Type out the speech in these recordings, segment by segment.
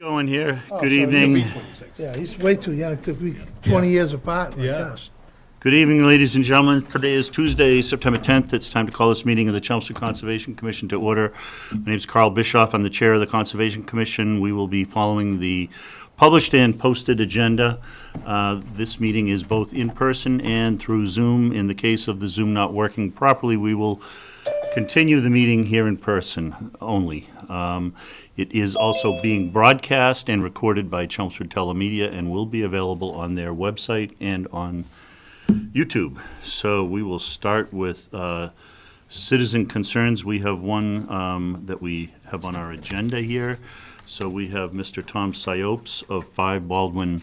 Going here. Oh, Good so evening. he'll be 26. Yeah, he's way too young to be 20 years apart like us. Good evening, ladies and gentlemen. Today is Tuesday, September 10th. It's time to call this meeting of the Chelmsford Conservation Commission to order. My name is Carl Bischoff. I'm the chair of the Conservation Commission. We will be following the published and posted agenda. This meeting is both in person and through Zoom. In the case of the Zoom not working properly, we will continue the meeting here in person only. It is also being broadcast and recorded by Chelmsford Telemedia and will be available on their website and on YouTube. So we will start with citizen concerns. We have one that we have on our agenda here. So we have Mr. Tom Siopes of 5 Baldwin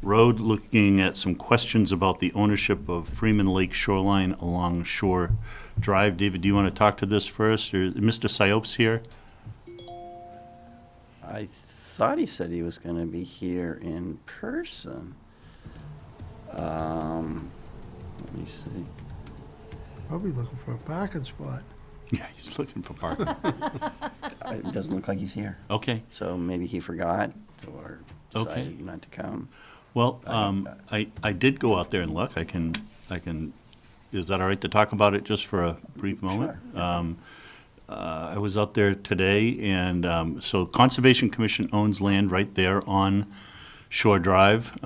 Road looking at some questions about the ownership of Freeman Lake shoreline along Shore Drive. David, do you want to talk to this first? Or is Mr. Siopes here? I thought he said he was going to be here in person. Let me see. Probably looking for a parking spot. Yeah, he's looking for parking. It doesn't look like he's here. Okay. So maybe he forgot or decided Okay. not to come. Well, I did go out there and look. I can, is that all right to talk about it just for a brief moment? Sure. I was out there today, and so Conservation Commission owns land right there on Shore Drive.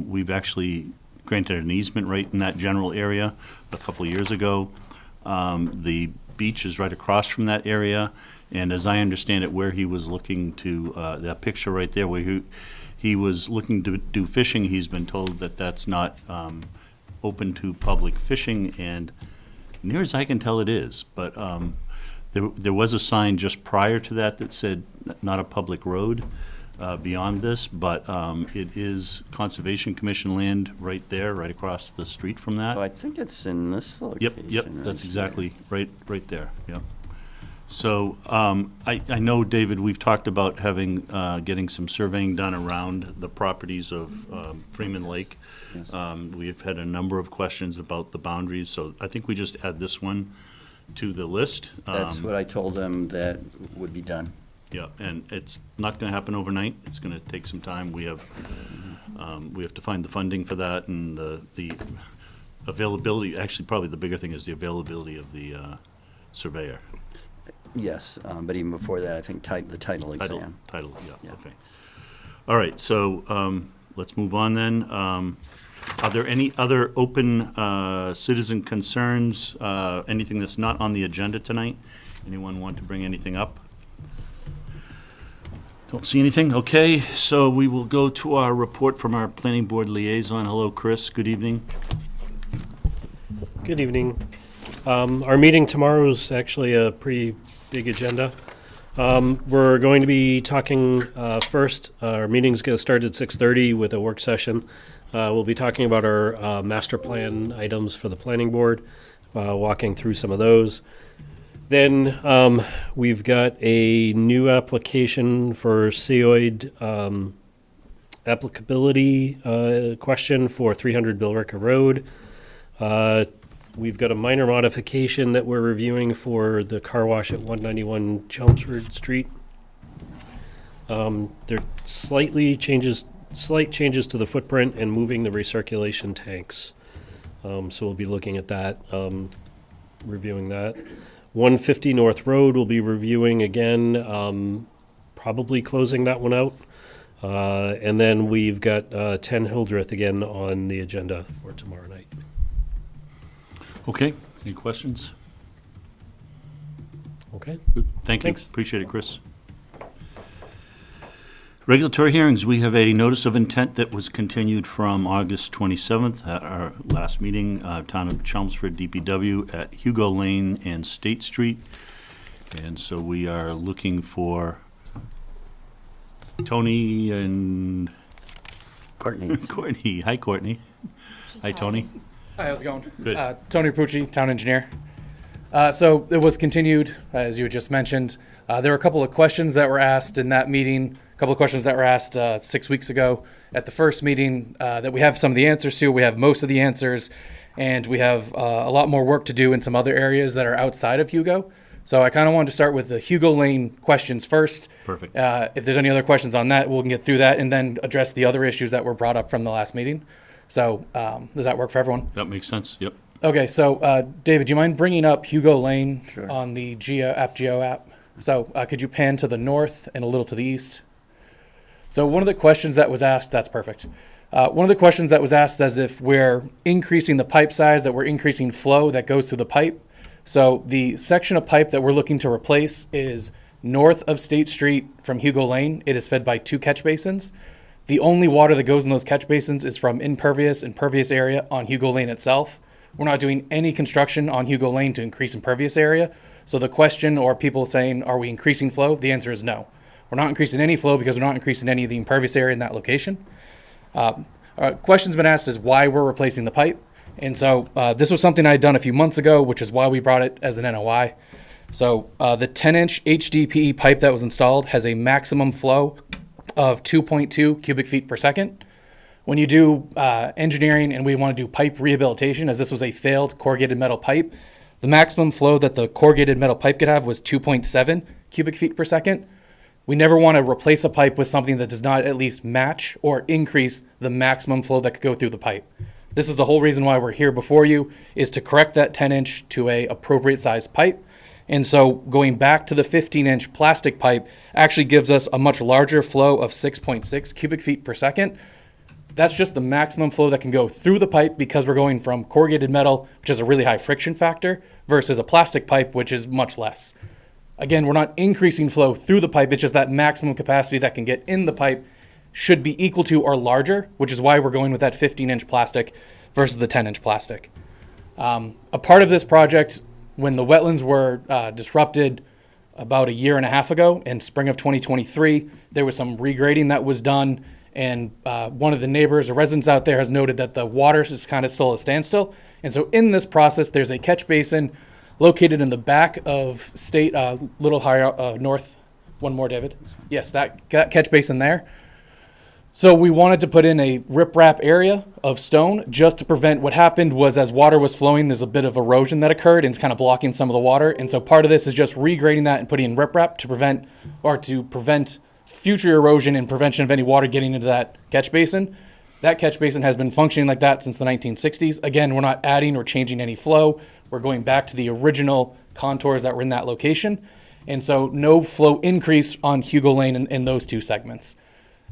We've actually granted an easement right in that general area a couple of years ago. The beach is right across from that area, and as I understand it, where he was looking to, that picture right there, where he was looking to do fishing, he's been told that that's not open to public fishing, and near as I can tell, it is. But there was a sign just prior to that that said not a public road beyond this, but it is Conservation Commission land right there, right across the street from that. So I think it's in this location. Yep, right that's here. exactly right there, yep. So, I know, David, we've talked about having, getting some surveying done around the properties of Freeman Lake. Yes. We've had a number of questions about the boundaries, so I think we just add this one to the list. That's what I told him that would be done. Yeah, and it's not gonna happen overnight. It's gonna take some time. We have to find the funding for that and the availability. Actually, probably the bigger thing is the availability of the surveyor. Yes, but even before that, I think the title exam. Title, yeah, Yeah. okay. All right, so let's move on then. Are there any other open citizen concerns, anything that's not on the agenda tonight? Anyone want to bring anything up? Don't see anything? Okay, so we will go to our report from our planning board liaison. Hello, Chris, good evening. Good evening. Our meeting tomorrow is actually a pretty big agenda. We're going to be talking first. Our meeting's going to start at 6:30 with a work session. We'll be talking about our master plan items for the planning board, walking through some of those. Then we've got a new application for COID applicability question for 300 Billerica Road. We've got a minor modification that we're reviewing for the car wash at 191 Chelmsford Street. There are slight changes to the footprint and moving the recirculation tanks. So we'll be looking at that, reviewing that. 150 North Road, we'll be reviewing again, probably closing that one out. And then we've got 10 Hildreth again on the agenda for tomorrow night. Okay, any questions? Okay. Good. Thank you. Thanks. Appreciate it, Chris. Regulatory hearings, we have a notice of intent that was continued from August 27th at our last meeting, Town of Chelmsford DPW at Hugo Lane and State Street. And so we are looking for Tony and Courtney. Courtney. Hi, Courtney. Hi, Tony. Hi, how's it going? Good. Tony Pucci, town engineer. So it was continued, as you had just mentioned. There were a couple of questions that were asked in that meeting, a couple of questions that were asked 6 weeks ago at the first meeting that we have some of the answers to. We have most of the answers, and we have a lot more work to do in some other areas that are outside of Hugo. So I kind of wanted to start with the Hugo Lane questions first. Perfect. If there's any other questions on that, we'll get through that and then address the other issues that were brought up from the last meeting. So does that work for everyone? That makes sense, yep. Okay, so David, do you mind bringing up Hugo Lane Sure. on the Geo app? So could you pan to the north and a little to the east? So one of the questions that was asked, that's perfect. One of the questions that was asked as if we're increasing the pipe size, that we're increasing flow that goes through the pipe. So the section of pipe that we're looking to replace is north of State Street from Hugo Lane. It is fed by 2 catch basins. The only water that goes in those catch basins is from impervious area on Hugo Lane itself. We're not doing any construction on Hugo Lane to increase impervious area. So the question, or people saying, are we increasing flow? The answer is no. We're not increasing any flow because we're not increasing any of the impervious area in that location. Question's been asked is why we're replacing the pipe. And so this was something I had done a few months ago, which is why we brought it as an NOI. So the 10-inch HDPE pipe that was installed has a maximum flow of 2.2 cubic feet per second. When you do engineering and we want to do pipe rehabilitation, as this was a failed corrugated metal pipe, the maximum flow that the corrugated metal pipe could have was 2.7 cubic feet per second. We never want to replace a pipe with something that does not at least match or increase the maximum flow that could go through the pipe. This is the whole reason why we're here before you, is to correct that 10-inch to a appropriate size pipe. And so going back to the 15-inch plastic pipe actually gives us a much larger flow of 6.6 cubic feet per second. That's just the maximum flow that can go through the pipe because we're going from corrugated metal, which has a really high friction factor, versus a plastic pipe, which is much less. Again, we're not increasing flow through the pipe. It's just that maximum capacity that can get in the pipe should be equal to or larger, which is why we're going with that 15-inch plastic versus the 10-inch plastic. A part of this project, when the wetlands were disrupted about a year and a half ago, in spring of 2023, there was some regrading that was done, and one of the neighbors or residents out there has noted that the water is kind of still a standstill. And so in this process, there's a catch basin located in the back of State, little higher north. One more, David. Yes, that catch basin there. So we wanted to put in a riprap area of stone just to prevent what happened was as water was flowing, there's a bit of erosion that occurred and it's kind of blocking some of the water. And so part of this is just regrading that and putting in riprap to prevent future erosion and prevention of any water getting into that catch basin. That catch basin has been functioning like that since the 1960s. Again, we're not adding or changing any flow. We're going back to the original contours that were in that location. And so no flow increase on Hugo Lane in those 2 segments.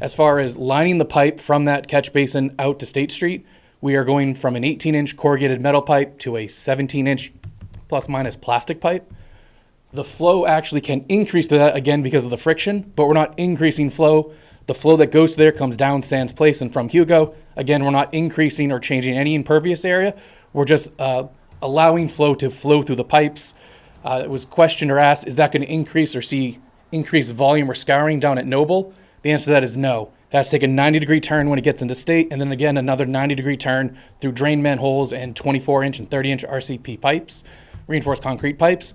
As far as lining the pipe from that catch basin out to State Street, we are going from an 18-inch corrugated metal pipe to a 17-inch plus minus plastic pipe. The flow actually can increase to that again because of the friction, but we're not increasing flow. The flow that goes there comes down Sands Place and from Hugo. Again, we're not increasing or changing any impervious area. We're just allowing flow to flow through the pipes. It was questioned or asked, is that going to increase or see increased volume or scouring down at Noble? The answer to that is no. It has to take a 90-degree turn when it gets into State, and then again another 90-degree turn through drain manholes and 24-inch and 30-inch RCP pipes, reinforced concrete pipes.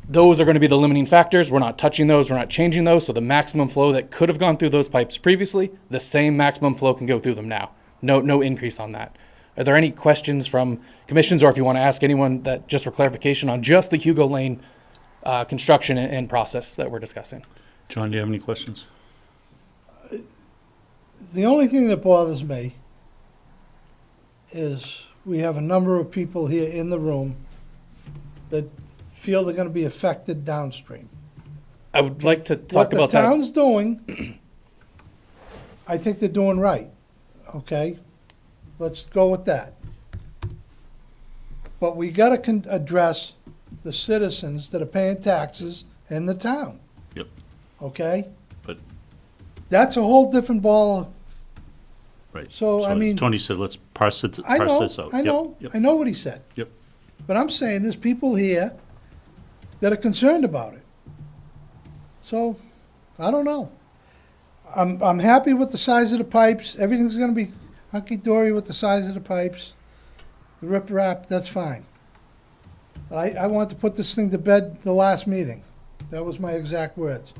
Those are going to be the limiting factors. We're not touching those. We're not changing those. So the maximum flow that could have gone through those pipes previously, the same maximum flow can go through them now. No increase on that. Are there any questions from commissions, or if you want to ask anyone that just for clarification on just the Hugo Lane construction and process that we're discussing? John, do you have any questions? The only thing that bothers me is we have a number of people here in the room that feel they're gonna be affected downstream. I would like to talk about What the that. town's doing, I think they're doing right, okay? Let's go with that. But we gotta address the citizens that are paying taxes in the town, Yep, okay? but, That's a whole different ball. right. So, I as mean- Tony said, let's parse I this out. know, I Yep, know, yep, I know what he said. Yep, But I'm saying there's people here that are concerned about it. So, I don't know. I'm happy with the size of the pipes. Everything's gonna be hunky-dory with the size of the pipes. The rip-rap, that's fine. I want to put this thing to bed the last meeting. That was my exact words.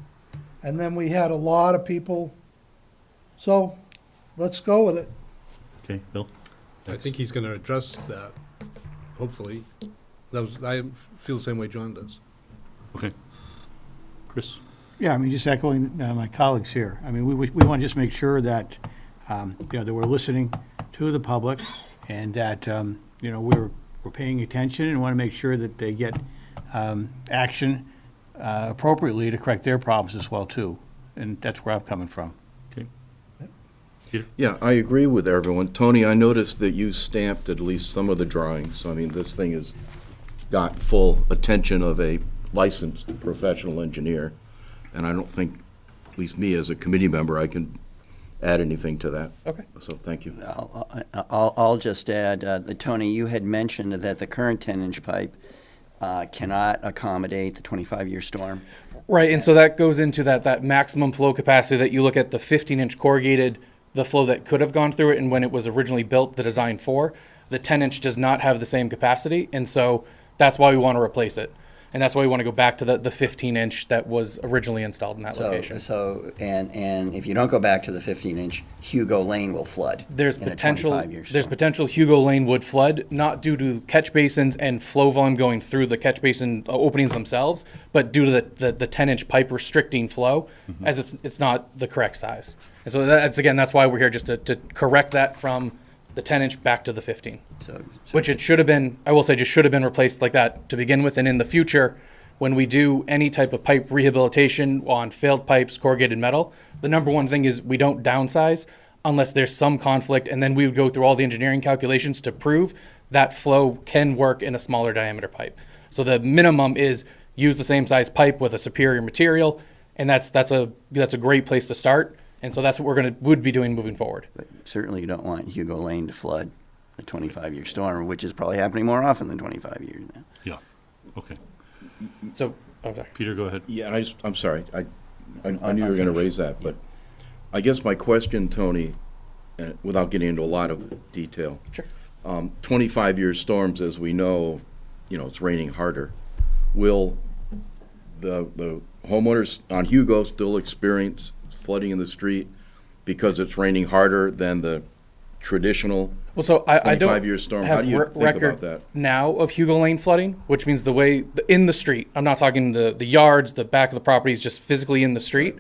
And then we had a lot of people. So, let's go with it. okay, Bill? I think he's gonna address that, hopefully. I feel the same way John does. Okay. Chris? Yeah, I mean, just echoing my colleagues here. I mean, we want to just make sure that, that we're listening to the public and that, we're paying attention and want to make sure that they get action appropriately to correct their problems as well, too. And that's where I'm coming from. Okay. Peter? Yeah, I agree with everyone. Tony, I noticed that you stamped at least some of the drawings. I mean, this thing has got full attention of a licensed professional engineer, and I don't think, at least me as a committee member, I can add anything to that. Okay. So thank you. I'll just add, Tony, you had mentioned that the current 10-inch pipe cannot accommodate the 25-year storm. Right, and so that goes into that maximum flow capacity that you look at the 15-inch corrugated, the flow that could have gone through it, and when it was originally built, the design for, the 10-inch does not have the same capacity, and so that's why we want to replace it. And that's why we want to go back to the 15-inch that was originally installed in that location. And if you don't go back to the 15-inch, Hugo Lane will flood. There's in a potential. 25-year There's storm. potential Hugo Lane would flood, not due to catch basins and flow volume going through the catch basin openings themselves, but due to the 10-inch pipe restricting flow, as it's not the correct size. And so that's why we're here, just to correct that from the 10-inch back to the 15. Which it should have been, I will say, just should have been replaced like that to begin with. And in the future, when we do any type of pipe rehabilitation on failed pipes, corrugated metal, the number one thing is we don't downsize unless there's some conflict. And then we would go through all the engineering calculations to prove that flow can work in a smaller diameter pipe. So the minimum is use the same size pipe with a superior material. And that's a great place to start. And so that's what would be doing moving forward. But certainly you don't want Hugo Lane to flood a 25-year storm, which is probably happening more often than 25 years now. Yeah. Okay. So, sorry. Peter, go ahead. Yeah, and I'm sorry. I knew you were going to raise that, but I guess my question, Tony, without getting into a lot of detail. Sure. 25-year storms, as we know, it's raining harder. Will the homeowners on Hugo still experience flooding in the street because it's raining harder than the traditional Well, so I don't 25-year storm? How have do you think record about that? now of Hugo Lane flooding, which means the way in the street. I'm not talking the yards, the back of the property is just physically in the street.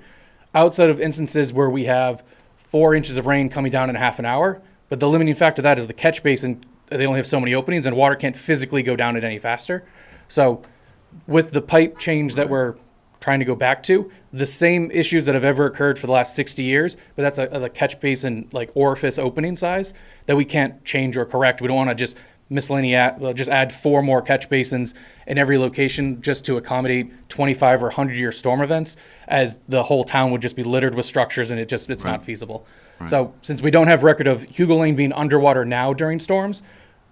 Outside of instances where we have 4 inches of rain coming down in a half an hour, but the limiting factor of that is the catch basin. They only have so many openings, and water can't physically go down it any faster. So, with the pipe change that we're trying to go back to, the same issues that have ever occurred for the last 60 years, but that's a catch basin like orifice opening size that we can't change or correct. We don't want to just just add 4 more catch basins in every location just to accommodate 25 or 100-year storm events, as the whole town would just be littered with structures, and it's not feasible. So since we don't have record of Hugo Lane being underwater now during storms,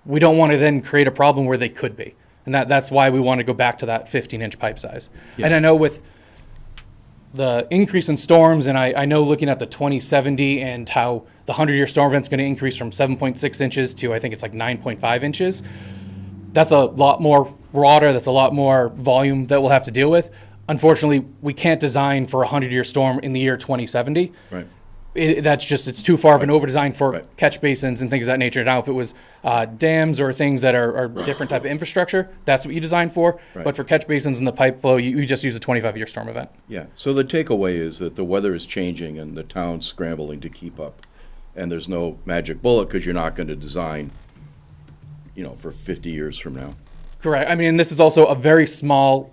we don't want to then create a problem where they could be. And that's why we want to go back to that 15-inch pipe size. And I know with the increase in storms, and I know looking at the 2070 and how the 100-year storm event's going to increase from 7.6 inches to I think it's like 9.5 inches, that's a lot more water, that's a lot more volume that we'll have to deal with. Unfortunately, we can't design for a 100-year storm in the year 2070. Right. It's too far of an over-design for Right. catch basins and things of that nature. Now, if it was dams or things that are different type of infrastructure, that's what you design for. Right. But for catch basins and the pipe flow, you just use a 25-year storm event. Yeah, so the takeaway is that the weather is changing and the town's scrambling to keep up. And there's no magic bullet because you're not going to design, for 50 years from now. Correct. I mean, this is also a very small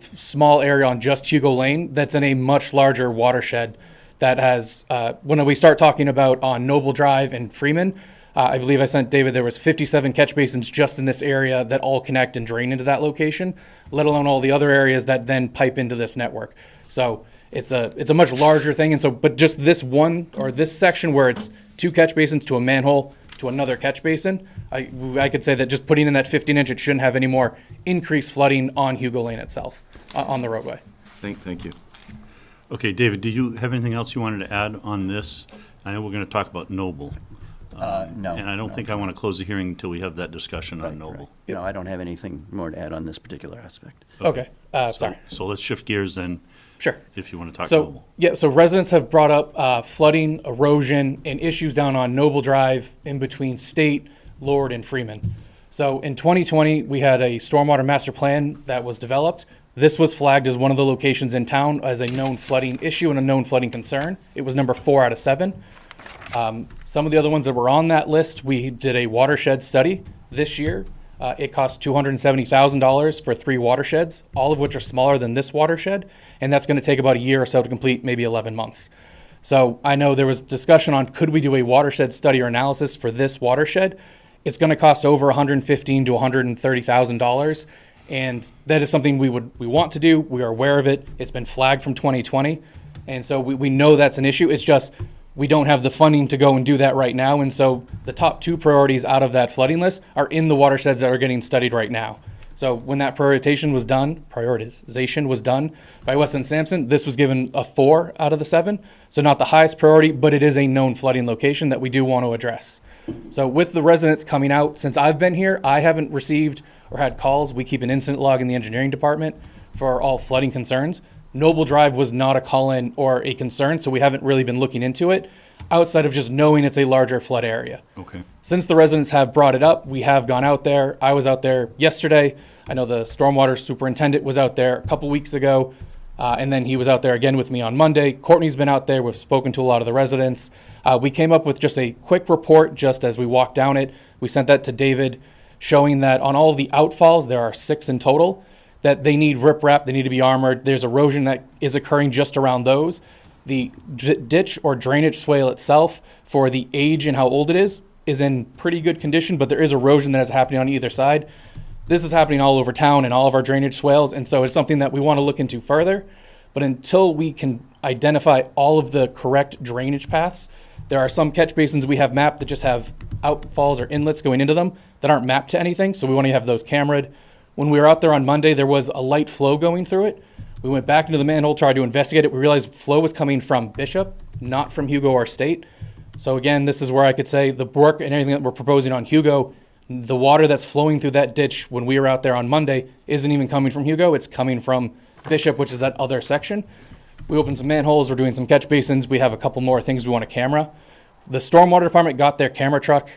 area on just Hugo Lane that's in a much larger watershed that has, when we start talking about on Noble Drive and Freeman, I believe I sent David, there was 57 catch basins just in this area that all connect and drain into that location, let alone all the other areas that then pipe into this network. So it's a much larger thing. And so, but just this one, or this section where it's 2 catch basins to a manhole to another catch basin, I could say that just putting in that 15-inch, it shouldn't have any more increased flooding on Hugo Lane itself, on the roadway. Thank you. Okay, David, do you have anything else you wanted to add on this? I know we're going to talk about Noble. No. And I don't think I want to close the hearing until we have that discussion on Noble. No, I don't have anything more to add on this particular aspect. Okay. Sorry. So let's shift gears then, Sure. if you want to talk So, Noble. yeah, so residents have brought up flooding, erosion, and issues down on Noble Drive in between State, Lord, and Freeman. So in 2020, we had a stormwater master plan that was developed. This was flagged as one of the locations in town as a known flooding issue and a known flooding concern. It was number 4 out of 7. Some of the other ones that were on that list, we did a watershed study this year. It cost $270,000 for 3 watersheds, all of which are smaller than this watershed, and that's going to take about a year or so to complete, maybe 11 months. So I know there was discussion on could we do a watershed study or analysis for this watershed. It's going to cost over $115,000 to $130,000, and that is something we want to do. We are aware of it. It's been flagged from 2020, and so we know that's an issue. It's just we don't have the funding to go and do that right now, and so the top 2 priorities out of that flooding list are in the watersheds that are getting studied right now. So when that prioritization was done by Weston Sampson, this was given a 4 out of the 7. So not the highest priority, but it is a known flooding location that we do want to address. So with the residents coming out, since I've been here, I haven't received or had calls. We keep an incident log in the engineering department for all flooding concerns. Noble Drive was not a call-in or a concern, so we haven't really been looking into it outside of just knowing it's a larger flood area. Okay. Since the residents have brought it up, we have gone out there. I was out there yesterday. I know the stormwater superintendent was out there a couple weeks ago, and then he was out there again with me on Monday. Courtney's been out there. We've spoken to a lot of the residents. We came up with just a quick report just as we walked down it. We sent that to David, showing that on all of the outfalls, there are 6 in total, that they need riprap, they need to be armored. There's erosion that is occurring just around those. The ditch or drainage swale itself, for the age and how old it is in pretty good condition, but there is erosion that is happening on either side. This is happening all over town and all of our drainage swales, and so it's something that we want to look into further. But until we can identify all of the correct drainage paths, there are some catch basins we have mapped that just have outfalls or inlets going into them that aren't mapped to anything, so we want to have those cameraed. When we were out there on Monday, there was a light flow going through it. We went back into the manhole, tried to investigate it. We realized flow was coming from Bishop, not from Hugo or State. So again, this is where I could say the work and everything that we're proposing on Hugo, the water that's flowing through that ditch when we were out there on Monday isn't even coming from Hugo. It's coming from Bishop, which is that other section. We opened some manholes. We're doing some catch basins. We have a couple more things we want to camera. The stormwater department got their camera truck.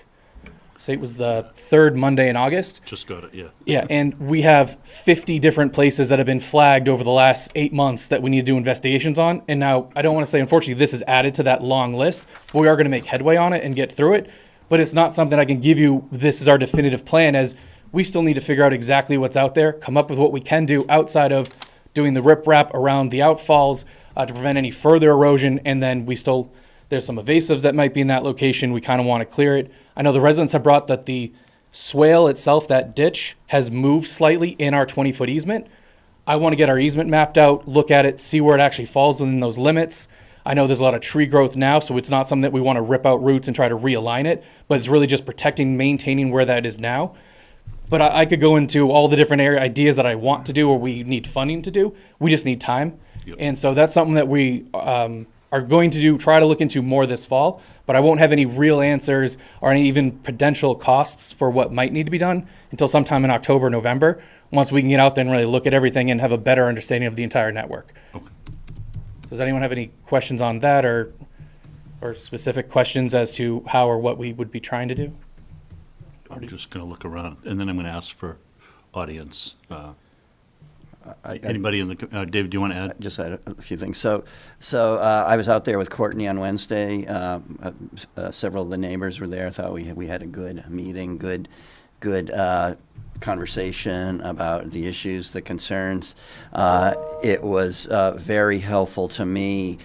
Say it was the 3rd Monday in August. Just got it, yeah. Yeah, and we have 50 different places that have been flagged over the last 8 months that we need to do investigations on. And now, I don't want to say, unfortunately, this is added to that long list, but we are going to make headway on it and get through it. But it's not something I can give you, this is our definitive plan, as we still need to figure out exactly what's out there, come up with what we can do outside of doing the riprap around the outfalls to prevent any further erosion. And then there's some evasives that might be in that location. We kind of want to clear it. I know the residents have brought that the swale itself, that ditch, has moved slightly in our 20-foot easement. I want to get our easement mapped out, look at it, see where it actually falls within those limits. I know there's a lot of tree growth now, so it's not something that we want to rip out roots and try to realign it, but it's really just protecting, maintaining where that is now. But I could go into all the different ideas that I want to do or we need funding to do. We just need time. Yep. And so that's something that we are going to try to look into more this fall, but I won't have any real answers or any even potential costs for what might need to be done until sometime in October, November, once we can get out there and really look at everything and have a better understanding of the entire network. Okay. Does anyone have any questions on that or specific questions as to how or what we would be trying to do? I'm just going to look around, and then I'm going to ask for audience. Anybody in the, David, do you want to add? Just add a few things. So I was out there with Courtney on Wednesday. Several of the neighbors were there. I thought we had a good meeting, good conversation about the issues, the concerns. It was very helpful to me.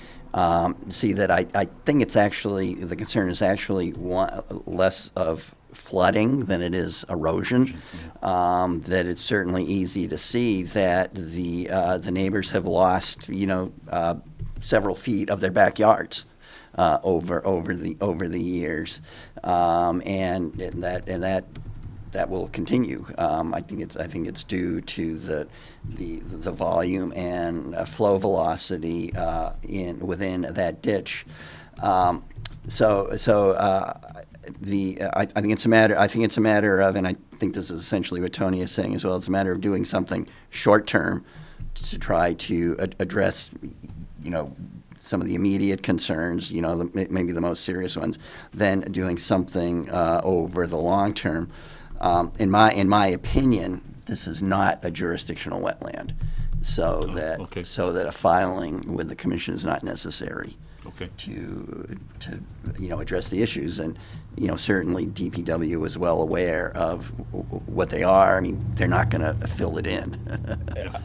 See that I think it's actually, the concern is actually less of flooding than it is erosion. That it's certainly easy to see that the neighbors have lost, several feet of their backyards over the years, and that will continue. I think it's due to the volume and flow velocity within that ditch. I think it's a matter of, and I think this is essentially what Tony is saying as well. It's a matter of doing something short term to try to address, some of the immediate concerns, maybe the most serious ones, than doing something over the long term. in my opinion, this is not a jurisdictional wetland, so okay. that a filing with the commission is not necessary Okay. to address the issues. And certainly DPW is well aware of what they are. I mean, they're not going to fill it in.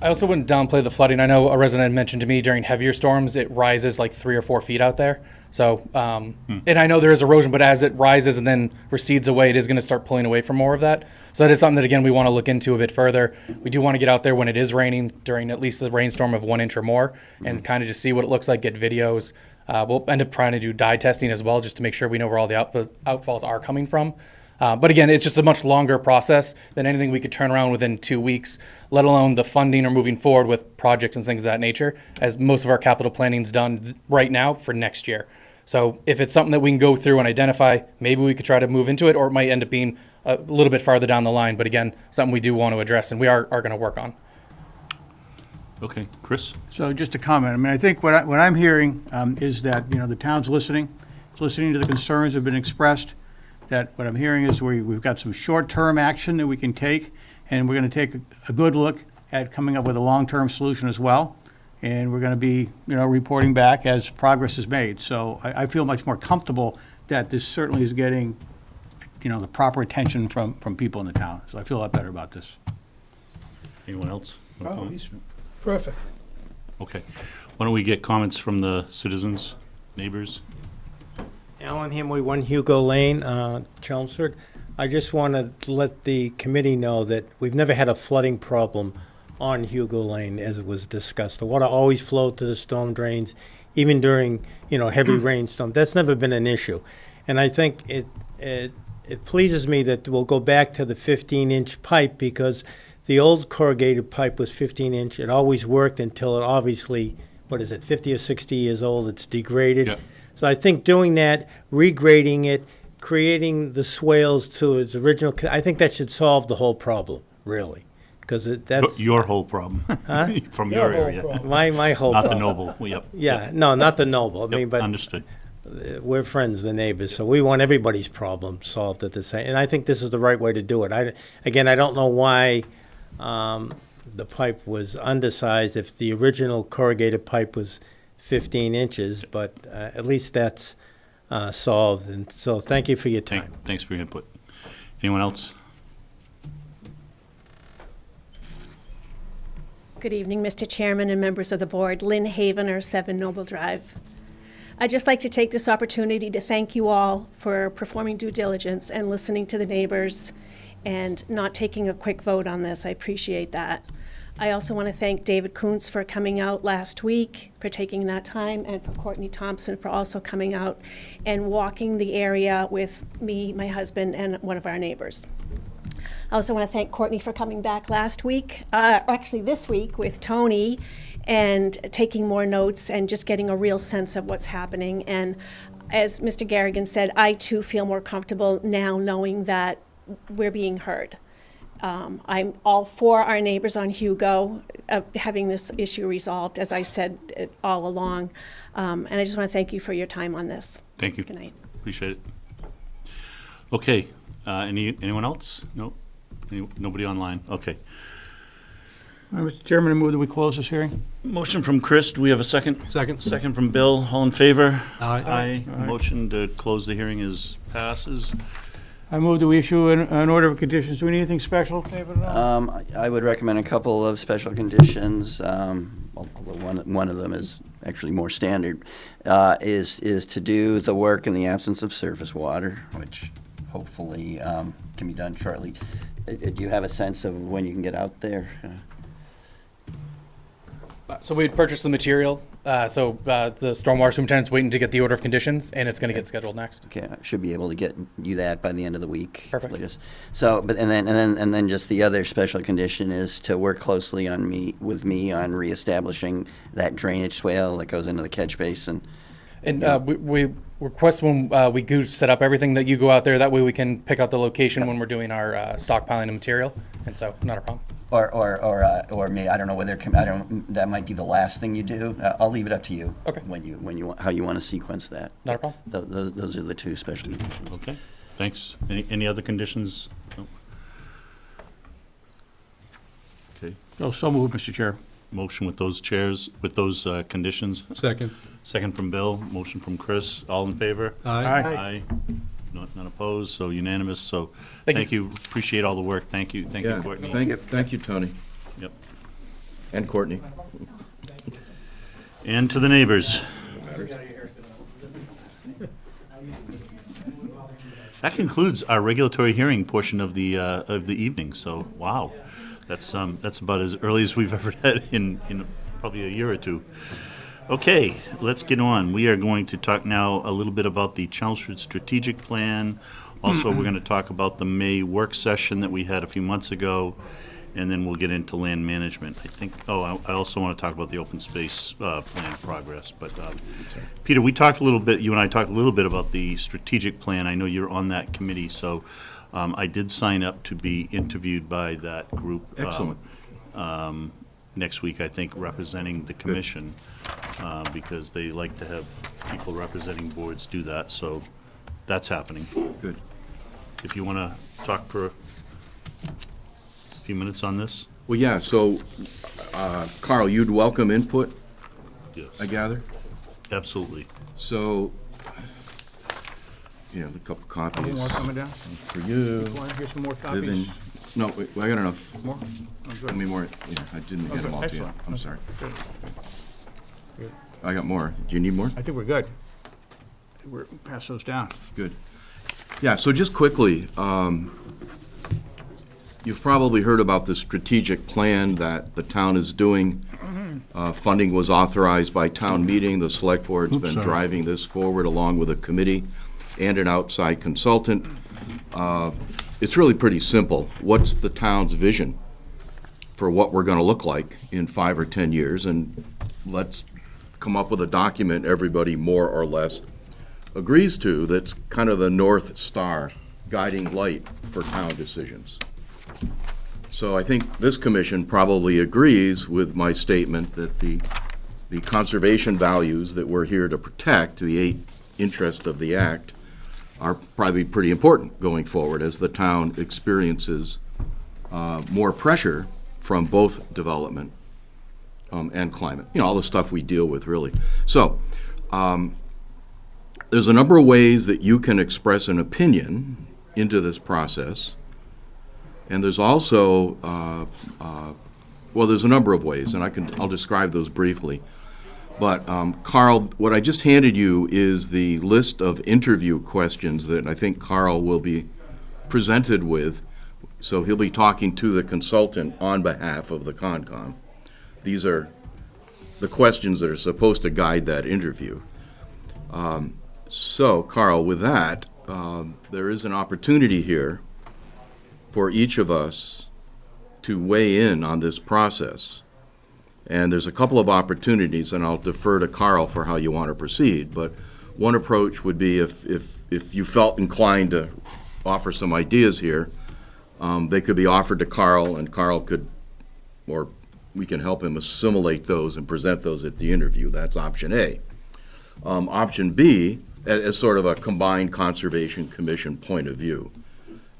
I also wouldn't downplay the flooding. I know a resident mentioned to me during heavier storms, it rises like 3 or 4 feet out there. So, and I know there is erosion, but as it rises and then recedes away, it is going to start pulling away from more of that. So that is something that, again, we want to look into a bit further. We do want to get out there when it is raining during at least the rainstorm of 1 inch or more and kind of just see what it looks like, get videos. We'll end up trying to do dye testing as well, just to make sure we know where all the outfalls are coming from. But again, it's just a much longer process than anything we could turn around within 2 weeks, let alone the funding or moving forward with projects and things of that nature, as most of our capital planning is done right now for next year. So if it's something that we can go through and identify, maybe we could try to move into it, or it might end up being a little bit farther down the line. But again, something we do want to address and we are going to work on. Okay, Chris? So just a comment, I mean, I think what I'm hearing is that, the town's listening. It's listening to the concerns that have been expressed. That what I'm hearing is we've got some short-term action that we can take, and we're going to take a good look at coming up with a long-term solution as well. And we're going to be, reporting back as progress is made. So I feel much more comfortable that this certainly is getting, the proper attention from people in the town. So I feel a lot better about this. Anyone else? No Oh, comment? he's perfect. Okay. Why don't we get comments from the citizens, neighbors? Alan Himway, 1 Hugo Lane, Chelmsford. I just want to let the committee know that we've never had a flooding problem on Hugo Lane, as it was discussed. The water always flowed to the storm drains, even during, heavy rainstorm. That's never been an issue. And I think it pleases me that we'll go back to the 15-inch pipe, because the old corrugated pipe was 15-inch. It always worked until it obviously, 50 or 60 years old, it's degraded. Yeah. So I think doing that, regrading it, creating the swales to its original, I think that should solve the whole problem, really. Because that's Your whole problem. From your Your whole area. problem. my whole Not the problem. noble. Yep. Yeah, no, not the noble. I mean, Yep. but Understood. we're friends, the neighbors, so we want everybody's problem solved at the same. And I think this is the right way to do it. I don't know why the pipe was undersized if the original corrugated pipe was 15 inches, but at least that's solved. And so thank you for your time. Thanks for your input. Anyone else? Good evening, Mr. Chairman and members of the board. Lynn Havener, 7 Noble Drive. I'd just like to take this opportunity to thank you all for performing due diligence and listening to the neighbors and not taking a quick vote on this. I appreciate that. I also want to thank David Kuntz for coming out last week, for taking that time, and for Courtney Thompson for also coming out and walking the area with me, my husband, and one of our neighbors. I also want to thank Courtney for coming back last week, actually this week, with Tony, and taking more notes and just getting a real sense of what's happening. And as Mr. Garrigan said, I too feel more comfortable now knowing that we're being heard. I'm all for our neighbors on Hugo having this issue resolved, as I said all along. And I just want to thank you for your time on this. Thank you. Good night. Appreciate it. Okay. Anyone else? No? Nobody online? Okay. Mr. Chairman, I move that we close this hearing. Motion from Chris. Do we have a second? Second. Second from Bill. All in favor? Aye. Aye. Motion to close the hearing passes. I move that we issue an order of conditions. Do we need anything special, David? I would recommend a couple of special conditions, although one of them is actually more standard, is to do the work in the absence of surface water, which hopefully can be done shortly. Do you have a sense of when you can get out there? So we'd purchased the material. So the stormwater superintendent's waiting to get the order of conditions, and it's going to get scheduled next. Okay, I should be able to get you that by the end of the week. Perfect. Latest. So, but and then just the other special condition is to work closely with me on reestablishing that drainage swale that goes into the catch basin. And we request when we go set up everything that you go out there. That way we can pick out the location when we're doing our stockpiling of material. And so, not a problem. Or me, I don't know whether that might be the last thing you do. I'll leave it up to you. Okay. How you want to sequence that. Not a problem. Those are the two special conditions. Okay. Thanks. Any other conditions? No. Okay. Oh, so moved, Mr. Chair. Motion with those chairs, with those conditions. Second. Second from Bill, motion from Chris. All in favor? Aye. Aye. None opposed, so unanimous. So thank you. Appreciate all the work. Thank you. Thank you, Yeah, Courtney. thank you, Tony, Yep. and Courtney. And to the neighbors. That concludes our regulatory hearing portion of the evening. So, wow, that's about as early as we've ever had in probably a year or two. Okay, let's get on. We are going to talk now a little bit about the Chelmsford strategic plan. Also, we're going to talk about the May work session that we had a few months ago, and then we'll get into land management. I also want to talk about the open space plan progress. But Peter, we talked a little bit, you and I talked a little bit about the strategic plan. I know you're on that committee, so I did sign up to be interviewed by that group. Excellent. Next week, I think, representing the commission, because they like to have people representing boards do that, so that's happening. Good. If you want to talk for a few minutes on this? Well, yeah, so, Carl, you'd welcome input, Yes, I gather? absolutely. So, a couple copies. Any more coming down? For you. Want to hear some more copies? Vivian. No, wait, I got enough. More? Oh, good. How many more? Yeah, I didn't get them all to you. Excellent. I'm sorry. Good. I got more. Do you need more? I think we're good. We're pass those down. Good. Yeah, so just quickly, you've probably heard about the strategic plan that the town is doing. Funding was authorized by town meeting. The select board's been driving this forward along with a committee and an outside consultant. It's really pretty simple. What's the town's vision for what we're gonna look like in 5 or 10 years? And let's come up with a document everybody more or less agrees to that's kind of the North Star guiding light for town decisions. So I think this commission probably agrees with my statement that the conservation values that we're here to protect, the 8 interests of the act, are probably pretty important going forward as the town experiences more pressure from both development and climate. All the stuff we deal with, really. So, there's a number of ways that you can express an opinion into this process. And there's also, there's a number of ways, and I'll describe those briefly. But, Carl, what I just handed you is the list of interview questions that I think Carl will be presented with. So he'll be talking to the consultant on behalf of the Concom. These are the questions that are supposed to guide that interview. So, Carl, with that, there is an opportunity here for each of us to weigh in on this process. And there's a couple of opportunities, and I'll defer to Carl for how you want to proceed. But one approach would be if you felt inclined to offer some ideas here, they could be offered to Carl, and Carl could, or we can help him assimilate those and present those at the interview. That's option A. Option B, as sort of a combined Conservation Commission point of view.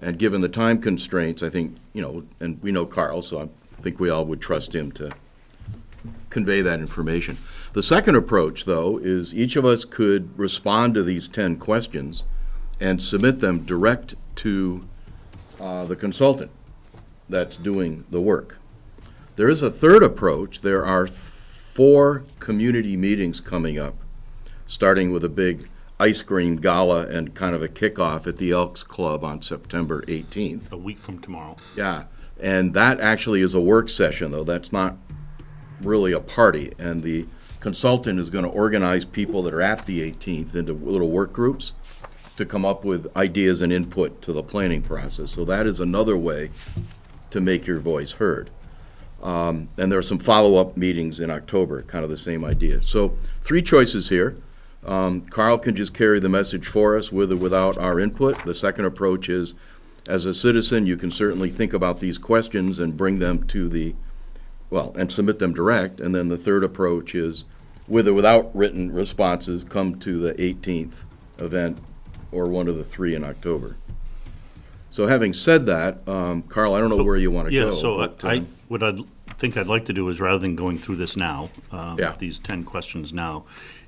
And given the time constraints, I think, and we know Carl, so I think we all would trust him to convey that information. The second approach, though, is each of us could respond to these 10 questions and submit them direct to the consultant that's doing the work. There is a third approach. There are 4 community meetings coming up, starting with a big ice cream gala and kind of a kickoff at the Elks Club on September 18th. A week from tomorrow. Yeah, and that actually is a work session, though. That's not really a party. And the consultant is going to organize people that are at the 18th into little work groups to come up with ideas and input to the planning process. So that is another way to make your voice heard. And there are some follow-up meetings in October, kind of the same idea. So 3 choices here. Carl can just carry the message for us with or without our input. The second approach is, as a citizen, you can certainly think about these questions and bring them to and submit them direct. And then the third approach is, with or without written responses, come to the 18th event or one of the 3 in October. So having said that, Carl, I don't know where you want to go. Yeah, so but, what I'd like to do is, rather than going through this now, Yeah. these 10 questions now,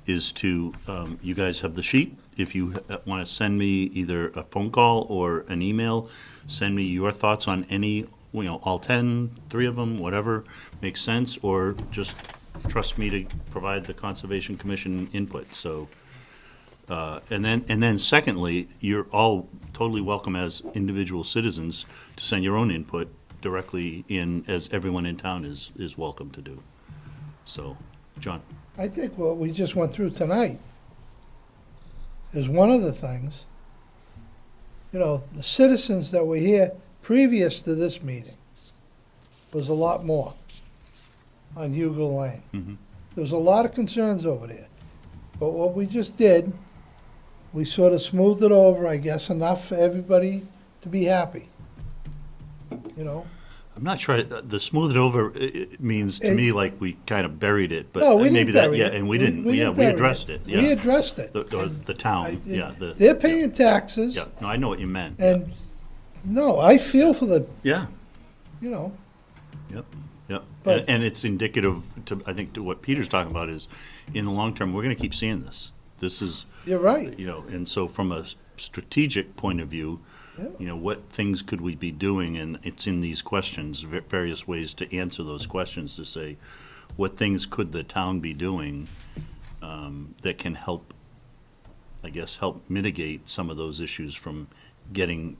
is to, you guys have the sheet. If you want to send me either a phone call or an email, send me your thoughts on any, all 10, 3 of them, whatever makes sense, or just trust me to provide the Conservation Commission input, so. And then secondly, you're all totally welcome as individual citizens to send your own input directly in, as everyone in town is welcome to do. So, John? I think what we just went through tonight is one of the things. The citizens that were here previous to this meeting was a lot more on Hugo Lane. There was a lot of concerns over there. But what we just did, we sort of smoothed it over, I guess, enough for everybody to be happy. I'm not sure, the smooth it over, it means to me like we kind of buried it, but No, we maybe didn't that, bury yeah, it. and we didn't, didn't we bury addressed it, yeah. We addressed it. The town, yeah. They're paying taxes, Yeah, no, I know what you meant. and, no, I feel for the, Yeah, you yep. But- And it's indicative to, I think, to what Peter's talking about is, in the long term, we're gonna keep seeing this. This is, you're right. and so from a strategic point of view, Yeah. what things could we be doing? And it's in these questions, various ways to answer those questions, to say, what things could the town be doing that can help, I guess, help mitigate some of those issues from getting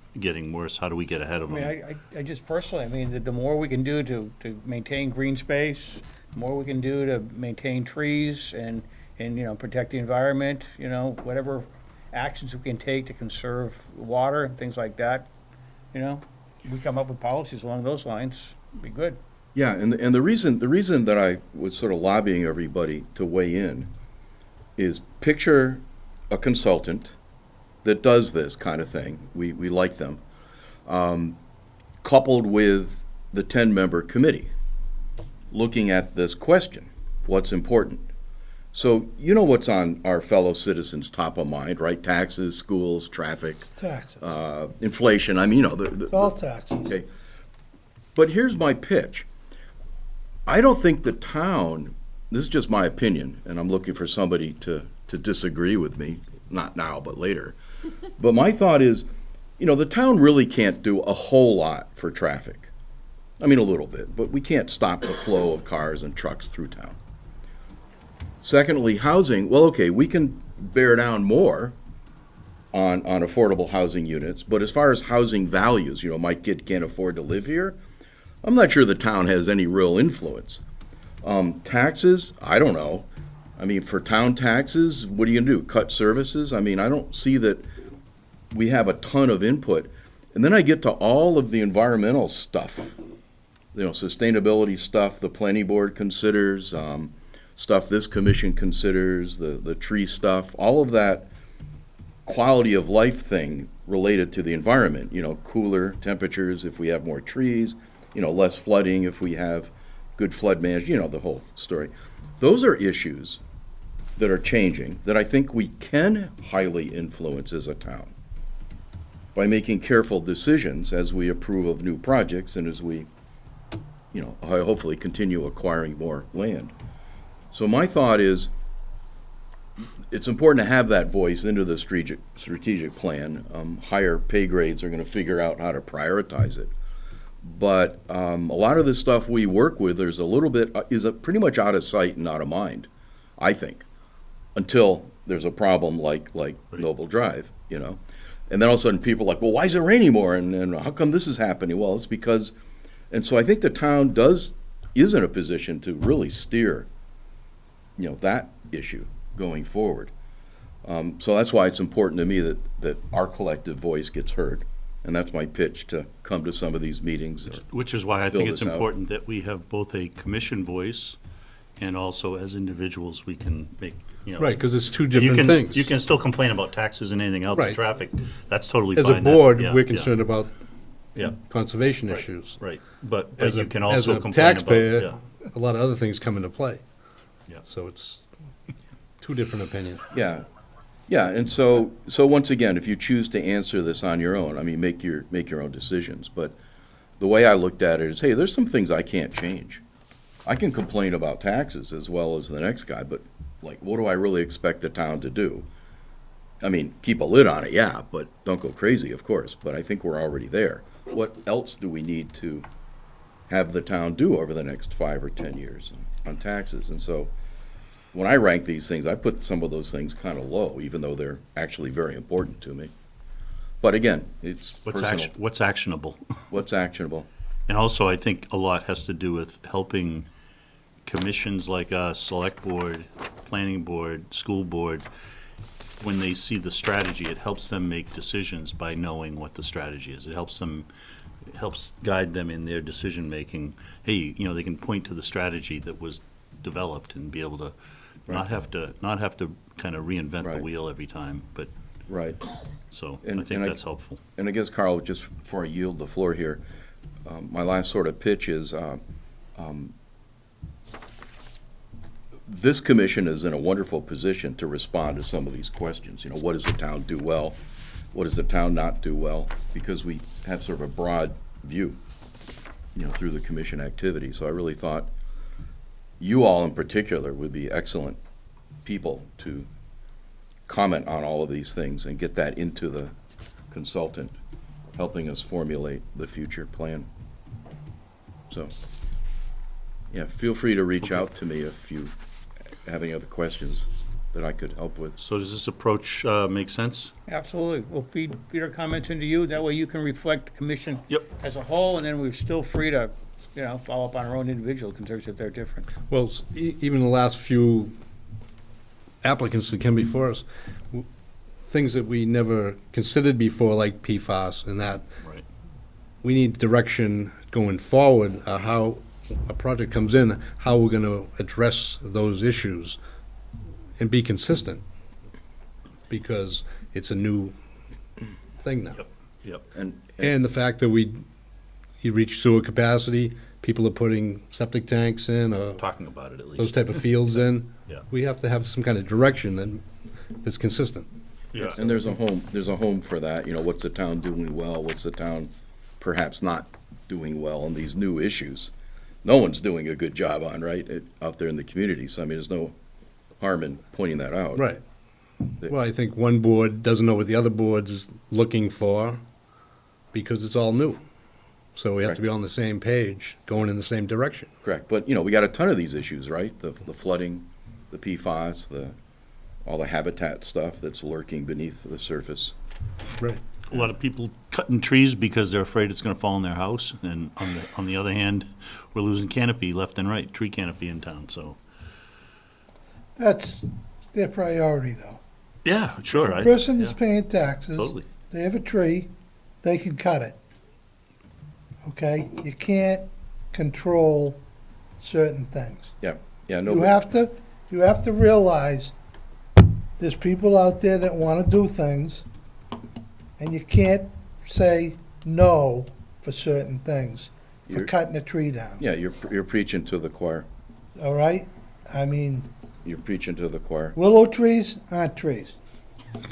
worse? How do we get ahead of I mean, them? I just personally, the more we can do to maintain green space, the more we can do to maintain trees and protect the environment, whatever actions we can take to conserve water and things like that, we come up with policies along those lines, it'd be good. Yeah, and the reason that I was sort of lobbying everybody to weigh in is picture a consultant that does this kind of thing. We like them, coupled with the 10-member committee, looking at this question, what's important? So what's on our fellow citizens' top of mind, right? Taxes, schools, traffic, Taxes, inflation. I mean, all taxes. Okay. But here's my pitch. I don't think the town, this is just my opinion, and I'm looking for somebody to disagree with me, not now, but later. But my thought is, the town really can't do a whole lot for traffic. I mean, a little bit, but we can't stop the flow of cars and trucks through town. Secondly, housing, well, okay, we can bear down more on affordable housing units, but as far as housing values, my kid can't afford to live here, I'm not sure the town has any real influence. Taxes, I don't know. I mean, for town taxes, what are you gonna do, cut services? I mean, I don't see that we have a ton of input. And then I get to all of the environmental stuff, sustainability stuff the planning board considers, stuff this commission considers, the tree stuff, all of that quality of life thing related to the environment, cooler temperatures if we have more trees, less flooding if we have good flood management, the whole story. Those are issues that are changing that I think we can highly influence as a town by making careful decisions as we approve of new projects and as we, hopefully continue acquiring more land. So my thought is, it's important to have that voice into the strategic plan. Higher pay grades are going to figure out how to prioritize it. But a lot of the stuff we work with, there's a little bit, is pretty much out of sight and out of mind, I think, until there's a problem like Noble Drive, And then all of a sudden people are like, well, why is it raining more? And how come this is happening? Well, it's because, and so I think the town is in a position to really steer that issue going forward. So that's why it's important to me that our collective voice gets heard. And that's my pitch, to come to some of these meetings. Which is why I fill think it's this out. important that we have both a commission voice and also as individuals, we can make, Right, because it's two You different can, things. you can still complain about taxes and anything else, Right. traffic, that's totally As fine. a That- board, yeah, we're yeah, concerned about Yeah, conservation Right. issues. right, but As you a, can as also a complain about, taxpayer, yeah. a lot of other things come into play. Yeah. So it's two different opinions. Yeah. Yeah, and so once again, if you choose to answer this on your own, I mean, make your own decisions. But the way I looked at it is, hey, there's some things I can't change. I can complain about taxes as well as the next guy, but like, what do I really expect the town to do? I mean, keep a lid on it, yeah, but don't go crazy, of course. But I think we're already there. What else do we need to have the town do over the next 5 or 10 years on taxes? And so when I rank these things, I put some of those things kind of low, even though they're actually very important to me. But again, it's personal. What's actionable? What's actionable? And also, I think a lot has to do with helping commissions like us, select board, planning board, school board, when they see the strategy, it helps them make decisions by knowing what the strategy is. It helps guide them in their decision-making. Hey, they can point to the strategy that was developed and be able to not have to kind of reinvent the Right. wheel every time, but, Right. so And- I think and I- that's helpful. And I guess, Carl, just before I yield the floor here, my last sort of pitch is, this commission is in a wonderful position to respond to some of these questions. What does the town do well? What does the town not do well? Because we have sort of a broad view, through the commission activity. So I really thought you all in particular would be excellent people to comment on all of these things and get that into the consultant, helping us formulate the future plan. So, yeah, feel free to reach out to me if you have any other questions that I could help with. So does this approach make sense? Absolutely. We'll feed our comments into you. That way you can reflect the commission Yep. as a whole, and then we're still free to, follow up on our own individual concerns if they're different. Well, even the last few applicants that came before us, things that we never considered before, like PFAS and that. Right. We need direction going forward, how a project comes in, how we're going to address those issues and be consistent, because it's a new thing now. Yep. And the fact that you reach sewer capacity, people are putting septic tanks in, or Talking about it at least. those type of fields in. Yeah. We have to have some kind of direction that's consistent. Yeah. And there's a home for that, what's the town doing well, what's the town perhaps not doing well on these new issues. No one's doing a good job on, right, out there in the community. So, I mean, there's no harm in pointing that out. Right. Well, I think one board doesn't know what the other board is looking for because it's all new. So we have to be on the same page, going in the same direction. Correct, but, we got a ton of these issues, right? The flooding, the PFAS, all the habitat stuff that's lurking beneath the surface. Right. A lot of people cutting trees because they're afraid it's going to fall on their house, and on the other hand, we're losing canopy left and right, tree canopy in town, so. That's their priority, though. Yeah, sure. The person is paying taxes. Totally. They have a tree, they can cut it. Okay? You can't control certain things. Yeah, no. You have to realize there's people out there that want to do things, and you can't say no for certain things, for You're- cutting a tree down. Yeah, you're preaching to the choir. All right? I mean, You're preaching to the choir. willow trees aren't trees.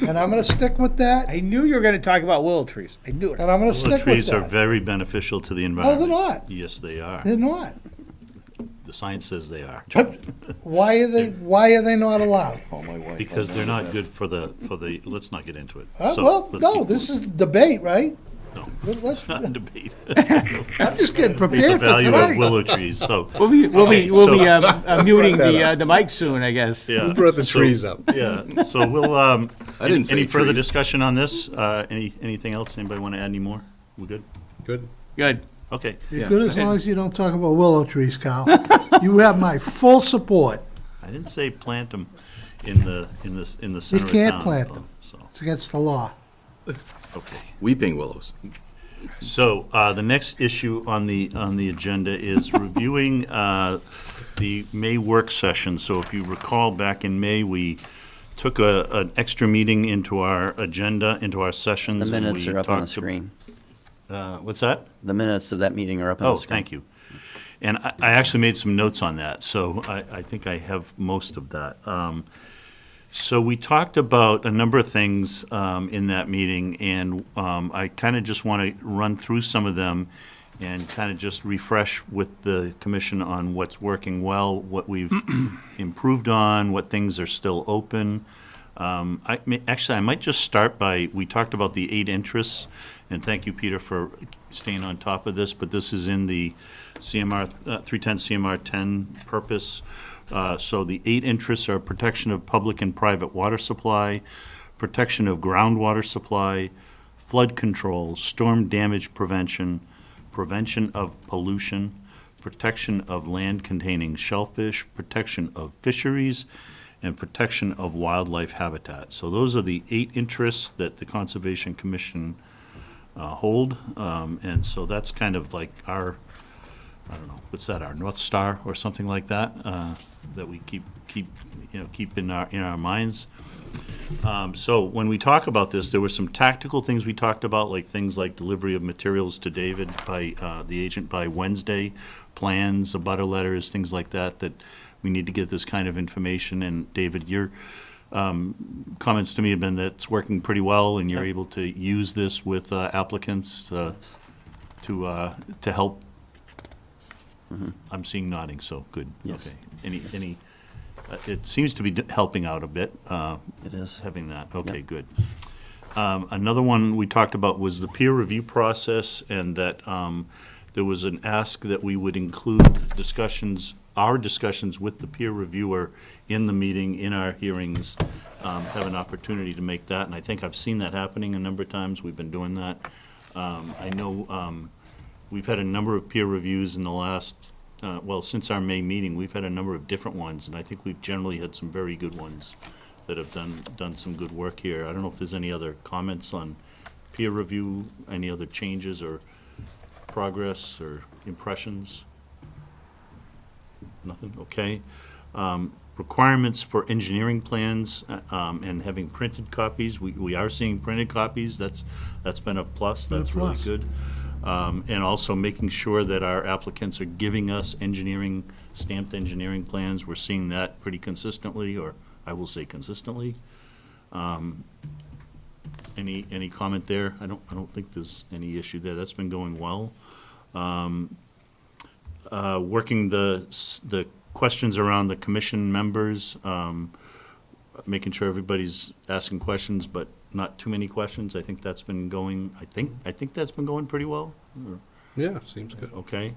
And I'm going to stick with that, I knew you were going to talk about willow trees. I knew it. and I'm going to Willow stick with trees are that. very beneficial to the No, environment. they're not. Yes, they are. They're not. The science says they are. Why are they not allowed? Call my wife. Because they're not good for the, let's not get into it. So, Well, let's no, keep this moving. is debate, right? No, Let's, it's not a debate. I'm just getting The prepared for value of tonight. willow trees, so. We'll be Okay, so- muting the mic soon, I guess. Yeah. Who brought the so- trees up? Yeah, so we'll, I didn't say any further trees. discussion on this? Anything else? Anybody want to add any more? We good? Good. Good. Okay. You're good as long as you don't talk about willow trees, Kyle. You have my full support. I didn't say plant them in the center of town. can't plant though, them. So, It's against the law. okay. Weeping willows. So, the next issue on the agenda is reviewing, the May work session. So if you recall, back in May, we took an extra meeting into our agenda, into our sessions. The and minutes we are up on the talked to- screen. What's that? The minutes of that meeting are up on the Oh, screen. thank you. And I actually made some notes on that, so I think I have most of that. So we talked about a number of things in that meeting, and I kind of just want to run through some of them and kind of just refresh with the commission on what's working well, what we've improved on, what things are still open. Actually, I might just start by, we talked about the 8 interests, and thank you, Peter, for staying on top of this, but this is in the CMR, 310 CMR 10 purpose. So the 8 interests are protection of public and private water supply, protection of groundwater supply, flood control, storm damage prevention, prevention of pollution, protection of land containing shellfish, protection of fisheries, and protection of wildlife habitat. So those are the 8 interests that the Conservation Commission hold. And so that's kind of like our, I don't know, what's that, our North Star or something like that, that we keep in our minds. So when we talk about this, there were some tactical things we talked about, like things like delivery of materials to David by the agent by Wednesday, plans, abutter letters, things like that, that we need to get this kind of information. And David, your comments to me have been that it's working pretty well, and you're able to use this with applicants to help. I'm seeing nodding, so good. Yes. Okay. Any? It seems to be helping out a bit. It is. Having that. Okay, Yep. good. Another one we talked about was the peer review process, and that there was an ask that we would include our discussions with the peer reviewer in the meeting, in our hearings, have an opportunity to make that, and I think I've seen that happening a number of times. We've been doing that. I know we've had a number of peer reviews in the last, since our May meeting, we've had a number of different ones, and I think we've generally had some very good ones that have done some good work here. I don't know if there's any other comments on peer review, any other changes or progress or impressions? Nothing? Okay. Requirements for engineering plans and having printed copies. We are seeing printed copies. That's been a plus. That's really plus. good. And also making sure that our applicants are giving us stamped engineering plans. We're seeing that pretty consistently, or I will say consistently. Any comment there? I don't think there's any issue there. That's been going well. Working the questions around the commission members, making sure everybody's asking questions, but not too many questions. I think that's been going, I think that's been going pretty well. Yeah, seems good. Okay.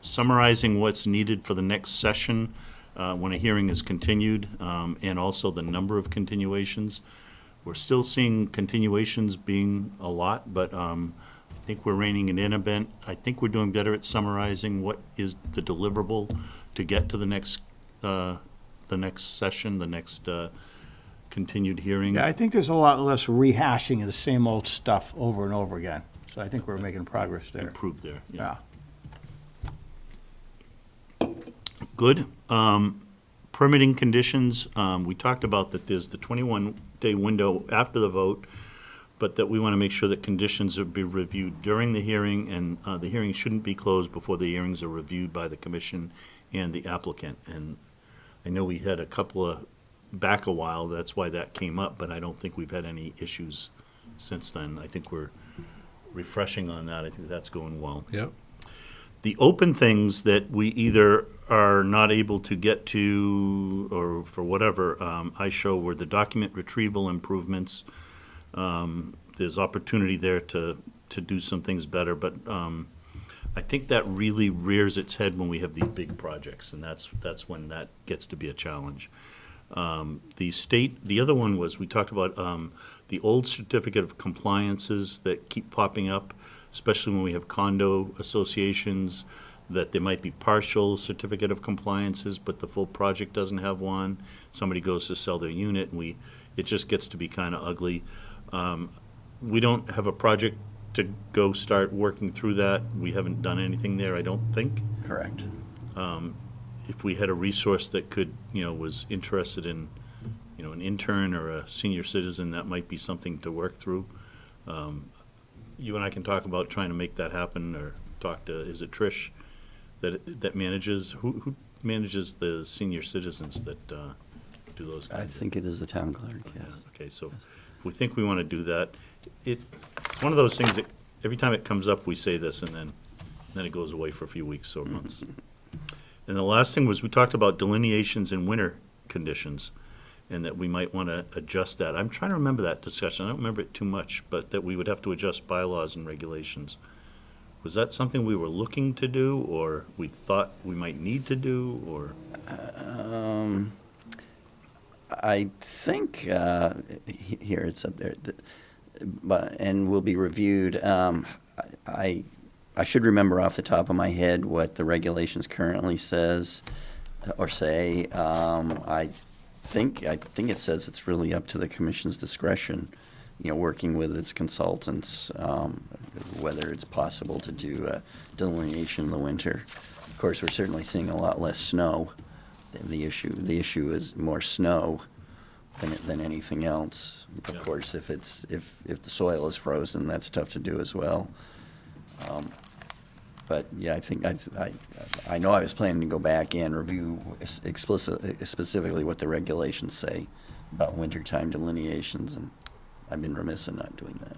Summarizing what's needed for the next session when a hearing is continued, and also the number of continuations. We're still seeing continuations being a lot, but I think we're reining it in a bit. I think we're doing better at summarizing what is the deliverable to get to the next session, the next continued hearing. Yeah, I think there's a lot less rehashing of the same old stuff over and over again. So I think we're making progress there. Improved there, yeah. Yeah. Good. Permitting conditions, we talked about that there's the 21-day window after the vote, but that we want to make sure that conditions will be reviewed during the hearing, and the hearing shouldn't be closed before the hearings are reviewed by the commission and the applicant. And I know we had a couple of, back a while, that's why that came up, but I don't think we've had any issues since then. I think we're refreshing on that. I think that's going well. Yep. The open things that we either are not able to get to, or for whatever, I show were the document retrieval improvements. There's opportunity there to do some things better, but I think that really rears its head when we have these big projects, and that's when that gets to be a challenge. The other one was, we talked about the old certificate of compliances that keep popping up, especially when we have condo associations, that there might be partial certificate of compliances, but the full project doesn't have one. Somebody goes to sell their unit, and it just gets to be kind of ugly. We don't have a project to go start working through that. We haven't done anything there, I don't think. Correct. If we had a resource that could, was interested in, an intern or a senior citizen, that might be something to work through. You and I can talk about trying to make that happen, or talk to, is it Trish that manages, who manages the senior citizens that do those I kinds of? think it is the town clerk, Yeah, yes. okay, so if we think we want to do that, it's one of those things that, every time it comes up, we say this, and then it goes away for a few weeks or months. And the last thing was, we talked about delineations in winter conditions, and that we might want to adjust that. I'm trying to remember that discussion, I don't remember it too much, but that we would have to adjust bylaws and regulations. Was that something we were looking to do, or we thought we might need to do, or? I think, here, it's up there, but, and will be reviewed. I should remember off the top of my head what the regulations currently says, or say. I think it says it's really up to the commission's discretion, working with its consultants, whether it's possible to do a delineation in the winter. Of course, we're certainly seeing a lot less snow. The issue is more snow than anything else. Of Yeah. course, if the soil is frozen, that's tough to do as well. But yeah, I think I know I was planning to go back and review specifically what the regulations say about wintertime delineations, and I've been remiss in not doing that.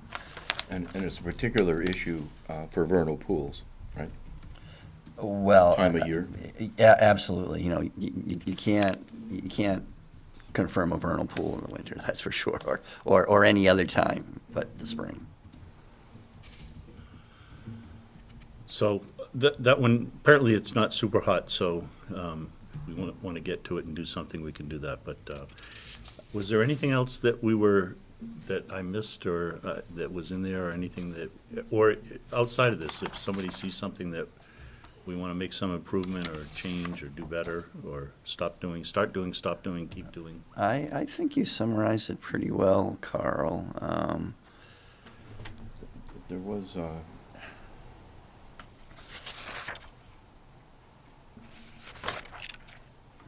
And it's a particular issue for vernal pools, right? Well, Time of year? Yeah, absolutely. You can't confirm a vernal pool in the winter, that's for sure, or any other time but the spring. So that one, apparently it's not super hot, so we want to get to it and do something, we can do that. But was there anything else that that I missed, or that was in there, or anything that, or outside of this, if somebody sees something that we want to make some improvement or change or do better or start doing, keep doing? I think you summarized it pretty well, Carl. There was,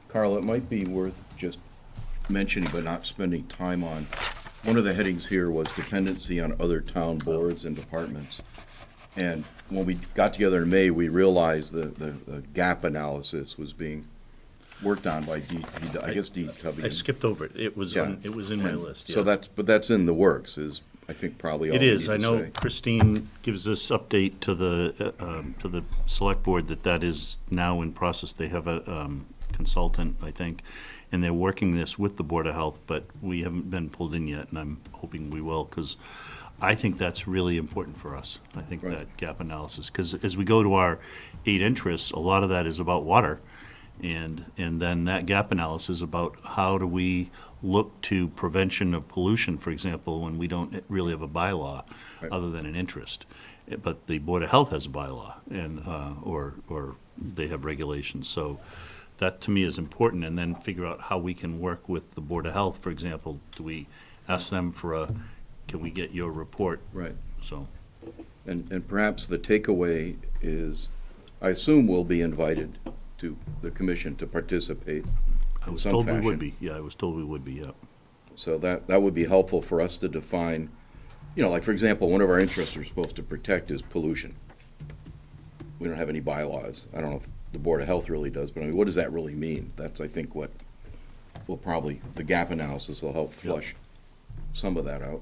Carl, it might be worth just mentioning but not spending time on. One of the headings here was dependency on other town boards and departments. And when we got together in May, we realized the gap analysis was being worked on by DPW. I skipped over it. It was Yeah. it was in my list, yeah. So that's in the works, is, I think, probably all It we is. need I to know say. Christine gives this update to the select board that is now in process. They have a consultant, I think, and they're working this with the Board of Health, but we haven't been pulled in yet, and I'm hoping we will, because I think that's really important for us. I think Right. that gap analysis, because as we go to our 8 interests, a lot of that is about water. And then that gap analysis about how do we look to prevention of pollution, for example, when we don't really have a bylaw Right. other than an interest. But the Board of Health has a bylaw and, or they have regulations. So that to me is important, and then figure out how we can work with the Board of Health. For example, do we ask them for can we get your report? Right. So, And perhaps the takeaway is, I assume we'll be invited to the commission to participate I in was some told we fashion. would be. Yeah, I was told we would be, yeah. So that would be helpful for us to define, like, for example, one of our interests we're supposed to protect is pollution. We don't have any bylaws. I don't know if the Board of Health really does, but I mean, what does that really mean? That's, I think, what will probably, the gap analysis will help flush some of that out.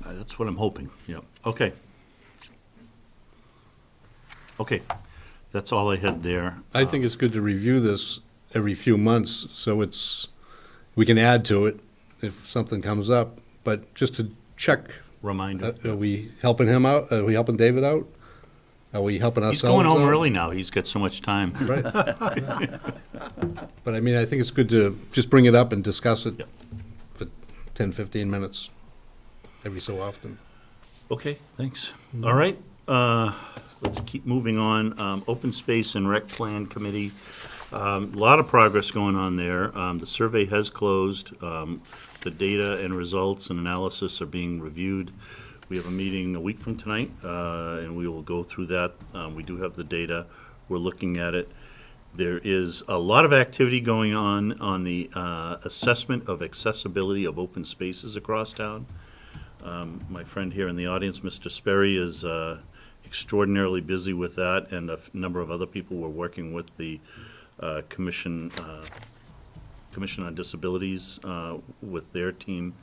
That's what I'm hoping, yeah. Okay. Okay, that's all I had there. I think it's good to review this every few months, so we can add to it if something comes up, but just to check, Reminder. are we helping him out? Are we helping David out? Are we helping He's ourselves out? going home early now, he's got so much time. Right. But I mean, I think it's good to just bring it up and discuss it Yep. for 10, 15 minutes every so often. Okay, thanks. All right, let's keep moving on. Open Space and Rec Plan Committee, a lot of progress going on there. The survey has closed. The data and results and analysis are being reviewed. We have a meeting a week from tonight, and we will go through that. We do have the data. We're looking at it. There is a lot of activity going on the assessment of accessibility of open spaces across town. My friend here in the audience, Mr. Sperry, is extraordinarily busy with that, and a number of other people were working with the commission Commission on Disabilities with their team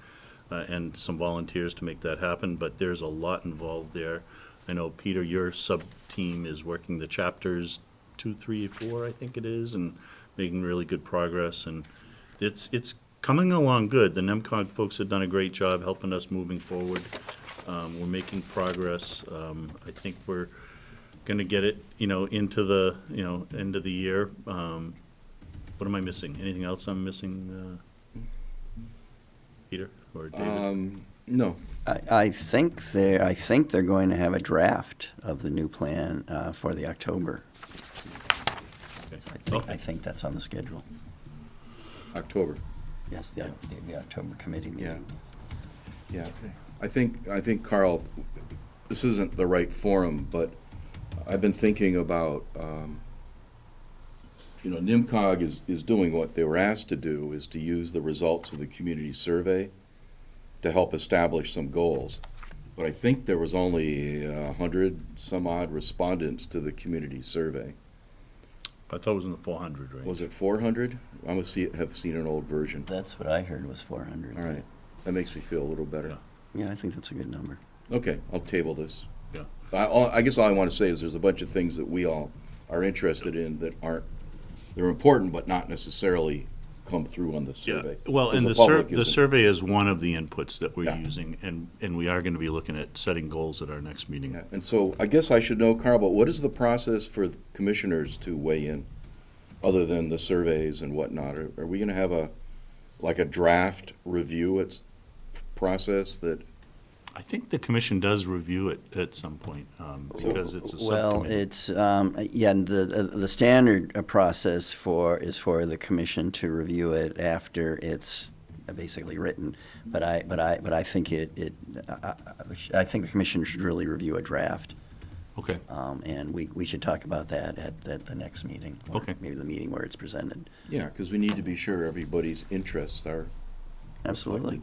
and some volunteers to make that happen, but there's a lot involved there. I know, Peter, your sub-team is working the chapters 2, 3, 4, I think it is, and making really good progress, and it's coming along good. The NEMCOG folks have done a great job helping us moving forward. We're making progress. I think we're gonna get it, into the, end of the year. What am I missing? Anything else I'm missing, Peter or David? No. I think they're going to have a draft of the new plan for the October. Okay. I think that's on the schedule. October. Yes, the October committee meeting. Yeah. I think, Carl, this isn't the right forum, but I've been thinking about, NIMCOG is doing what they were asked to do, is to use the results of the community survey to help establish some goals. But I think there was only 100 some odd respondents to the community survey. I thought it was in the 400 range. Was it 400? I must have seen an old version. That's what I heard was 400. All right. That makes me feel a little better. Yeah, I think that's a good number. Okay, I'll table this. Yeah. I guess all I want to say is there's a bunch of things that we all are interested in that they're important, but not necessarily come through on the Yeah, survey. well, and Because public the isn't- survey is one of the inputs that we're Yeah. using, and we are gonna be looking at setting goals at our next meeting. Yeah, and so I guess I should know, Carl, but what is the process for commissioners to weigh in, other than the surveys and whatnot? Are we going to have a draft review process that? I think the commission does review it at some point, because it's a Well, subcommittee. it's, and the standard process is for the commission to review it after it's basically written. But I think I think the commission should really review a draft. Okay, And we should talk about that at the next meeting. Or Okay. maybe the meeting where it's presented. Yeah, because we need to be sure everybody's interests are. Absolutely.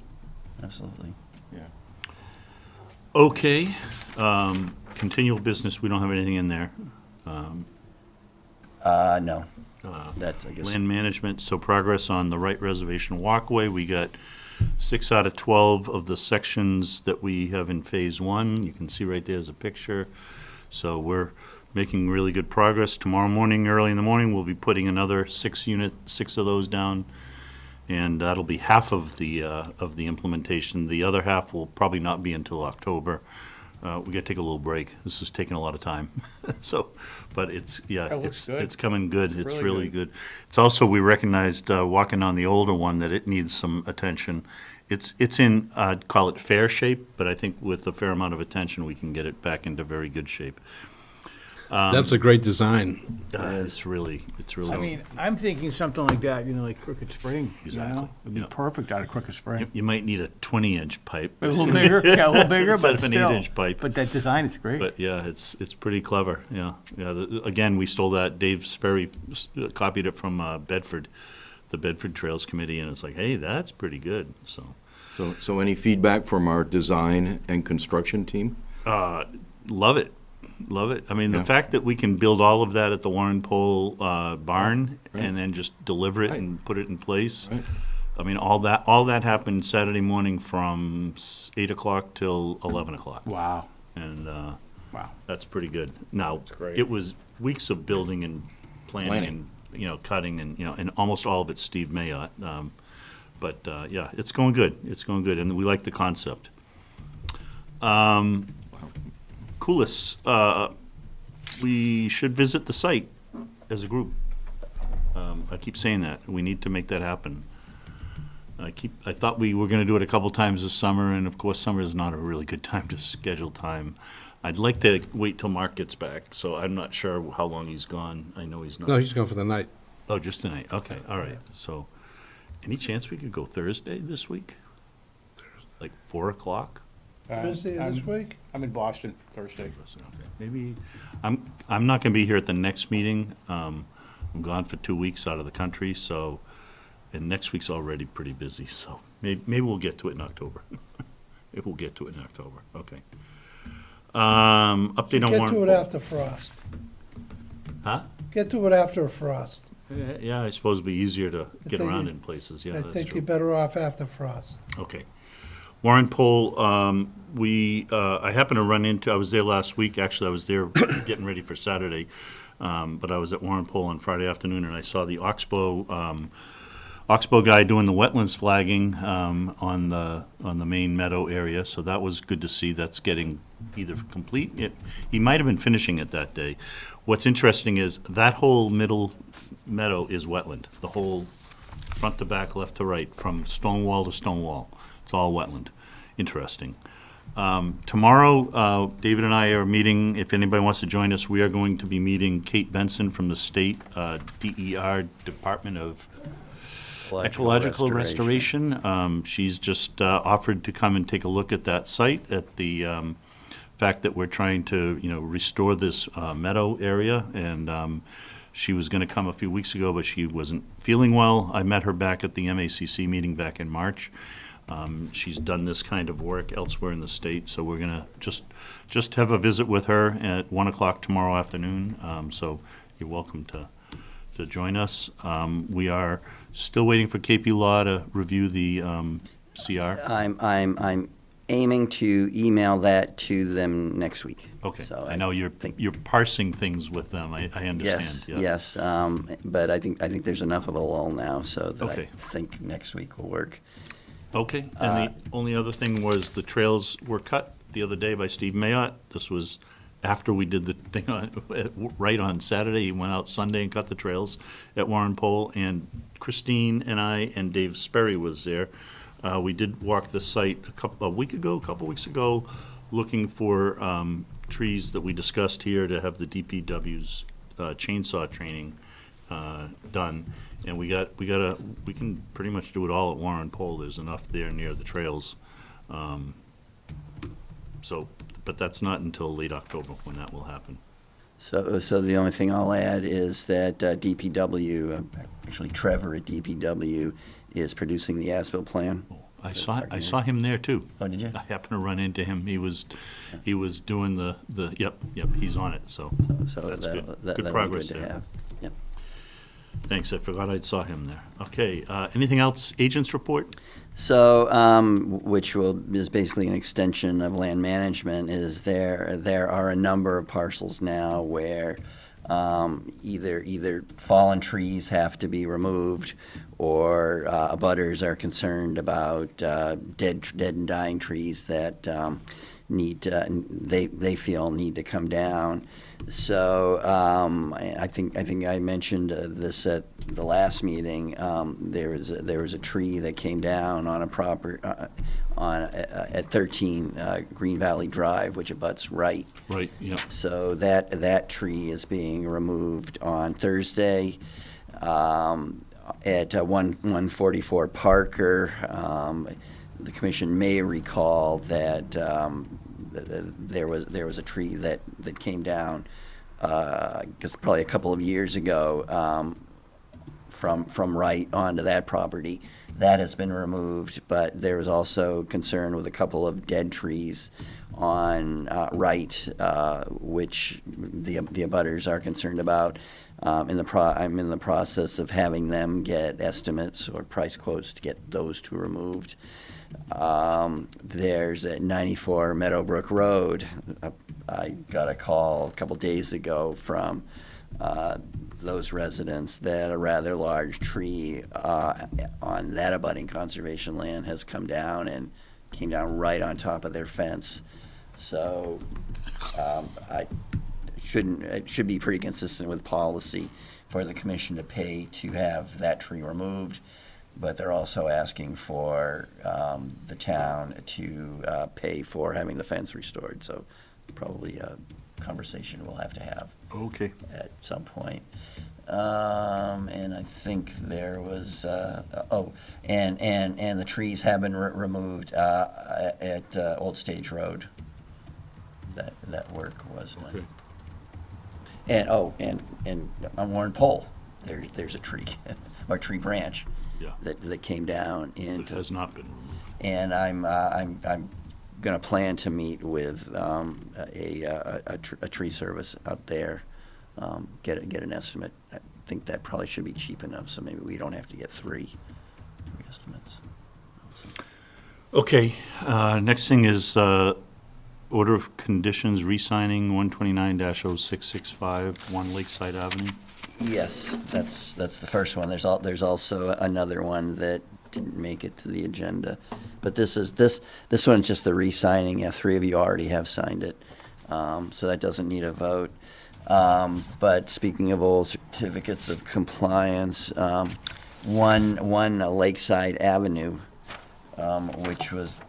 Absolutely. Yeah. okay, continual business, we don't have anything in there. No. That's, I guess. Land management, so progress on the Wright Reservation Walkway, we got 6 out of 12 of the sections that we have in Phase 1. You can see right there's a picture. So we're making really good progress. Tomorrow morning, early in the morning, we'll be putting another 6 of those down. And that'll be half of the implementation. The other half will probably not be until October. We gotta take a little break. This is taking a lot of time. So, but it's, That looks good. it's coming good. It's Really really good. It's also, we recognized, walking on the older one, that it needs some attention. It's in, I'd call it fair shape, but I think with a fair amount of attention, we can get it back into very good shape. That's a great design. It's really. I mean, I'm thinking something like that, like Crooked Spring, Exactly, It'd be yeah. perfect out of Crooked Spring. You might need a 20-inch pipe. A little bigger, yeah, a little bigger, Instead but of an still. 8-inch pipe. But that design is great. But yeah, it's pretty clever, yeah. Again, we stole that, Dave Sperry copied it from Bedford, the Bedford Trails Committee, and it's like, hey, that's pretty good, so. So any feedback from our design and construction team? Love it. I mean, Yeah. the fact that we can build all of that at the Warren Pole barn Right. and then just deliver it Right. and put it in place. Right. I mean, all that happened Saturday morning from 8 o'clock till 11 o'clock. Wow, And wow. that's pretty good. Now, great. it was weeks of building and planning and, cutting and, and almost all of it's Steve Mayotte. But yeah, it's going good. It's going good, and we like the concept. Coolest, we should visit the site as a group. I keep saying that. We need to make that happen. I thought we were gonna do it a couple times this summer, and of course, summer is not a really good time to schedule time. I'd like to wait till Mark gets back, so I'm not sure how long he's gone. I know he's not. No, he's going for the night. Oh, just tonight, okay, all right. So, any chance we could go Thursday this week? Like 4 o'clock? Thursday of this week? I'm in Boston Thursday. Okay, maybe, I'm not gonna be here at the next meeting. I'm gone for 2 weeks out of the country, so, and next week's already pretty busy, so maybe we'll get to it in October. Maybe we'll get to it in October, okay. Update on Get Warren. to it after frost. Huh? Get to it after a frost. Yeah, I suppose it'd be easier to get think around you- in places, yeah, I that's think true. you're better off after frost. Okay. Warren Poll, I happened to run into, I was there last week, actually, I was there getting ready for Saturday, but I was at Warren Poll on Friday afternoon, and I saw the Oxbow guy doing the wetlands flagging on the main meadow area, so that was good to see. That's getting either complete, he might have been finishing it that day. What's interesting is that whole middle meadow is wetland, the whole front to back, left to right, from stone wall to stone wall. It's all wetland. Interesting. Tomorrow, David and I are meeting, if anybody wants to join us, we are going to be meeting Kate Benson from the state DER, Department of Ecological Restoration. She's just offered to come and take a look at that site, at the fact that we're trying to, restore this meadow area, and she was going to come a few weeks ago, but she wasn't feeling well. I met her back at the MACC meeting back in March. She's done this kind of work elsewhere in the state, so we're going to just have a visit with her at 1 o'clock tomorrow afternoon. So you're welcome to join us. We are still waiting for KP Law to review the CR. I'm aiming to email that to them next week. Okay, So I know you're parsing things with them, I understand. Yes, but I think there's enough of a lull now, so that Okay. I think next week will work. Okay, and the only other thing was the trails were cut the other day by Steve Mayotte. This was after we did the thing right on Saturday. He went out Sunday and cut the trails at Warren Poll, and Christine and I and Dave Sperry was there. We did walk the site a couple weeks ago, looking for trees that we discussed here to have the DPW's chainsaw training done. And we can pretty much do it all at Warren Poll. There's enough there near the trails. But that's not until late October when that will happen. So the only thing I'll add is that DPW, actually Trevor at DPW, is producing the as-built plan. I saw him there too. Oh, did you? I happened to run into him. He was doing the yep, he's on it, so So that's good. Good that'll be progress good to there. have. Yep. Thanks, I forgot I saw him there. Okay, anything else, agents report? So, which is basically an extension of land management, is there are a number of parcels now where either fallen trees have to be removed, or abutters are concerned about dead and dying trees that they feel need to come down. So I think I mentioned this at the last meeting. There was a tree that came down on a at 13 Green Valley Drive, which abuts right. Right, yeah. So that tree is being removed on Thursday at 144 Parker. The commission may recall that there was a tree that came down, I guess probably a couple of years ago, from right onto that property. That has been removed, but there was also concern with a couple of dead trees on right, which the abutters are concerned about. I'm in the process of having them get estimates or price quotes to get those two removed. There's at 94 Meadowbrook Road. I got a call a couple days ago from those residents that a rather large tree on that abutting conservation land has come down and came down right on top of their fence. So it should be pretty consistent with policy for the commission to pay to have that tree removed, but they're also asking for the town to pay for having the fence restored. So probably a conversation we'll have to have Okay. at some point. And I think there was and the trees have been removed at Old Stage Road. That work was done. Okay. And on Warren Pole, there's a tree or tree branch Yeah. that came down It into. has not been removed. And I'm going to plan to meet with a tree service out there, get an estimate. I think that probably should be cheap enough, so maybe we don't have to get three estimates. Okay, next thing is order of conditions, re-signing 129-0665, 1 Lakeside Avenue. Yes, that's the first one. There's also another one that didn't make it to the agenda. But this one's just the re-signing. Yeah, 3 of you already have signed it. So that doesn't need a vote. But speaking of old certificates of compliance, one Lakeside Avenue, which was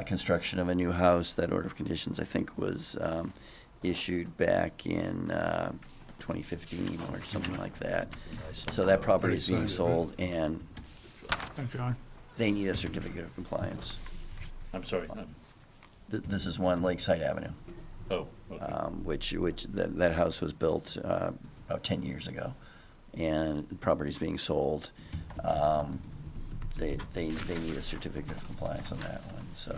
construction of a new house, that order of conditions, I think, was issued back in 2015 or something like that. So that property is being sold, and Thanks, John. they need a certificate of compliance. I'm sorry. This is 1 Lakeside Avenue, Oh, okay. which that house was built about 10 years ago, and the property's being sold. They need a certificate of compliance on that one. So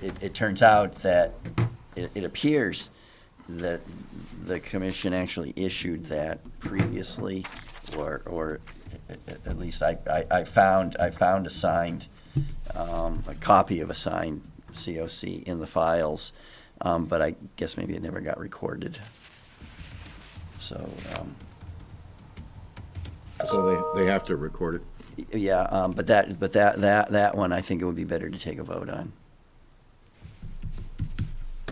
it turns out that it appears that the commission actually issued that previously, or at least I found a signed, a copy of a signed COC in the files, but I guess maybe it never got recorded. So, So they have to record it. yeah, but that one, I think it would be better to take a vote on.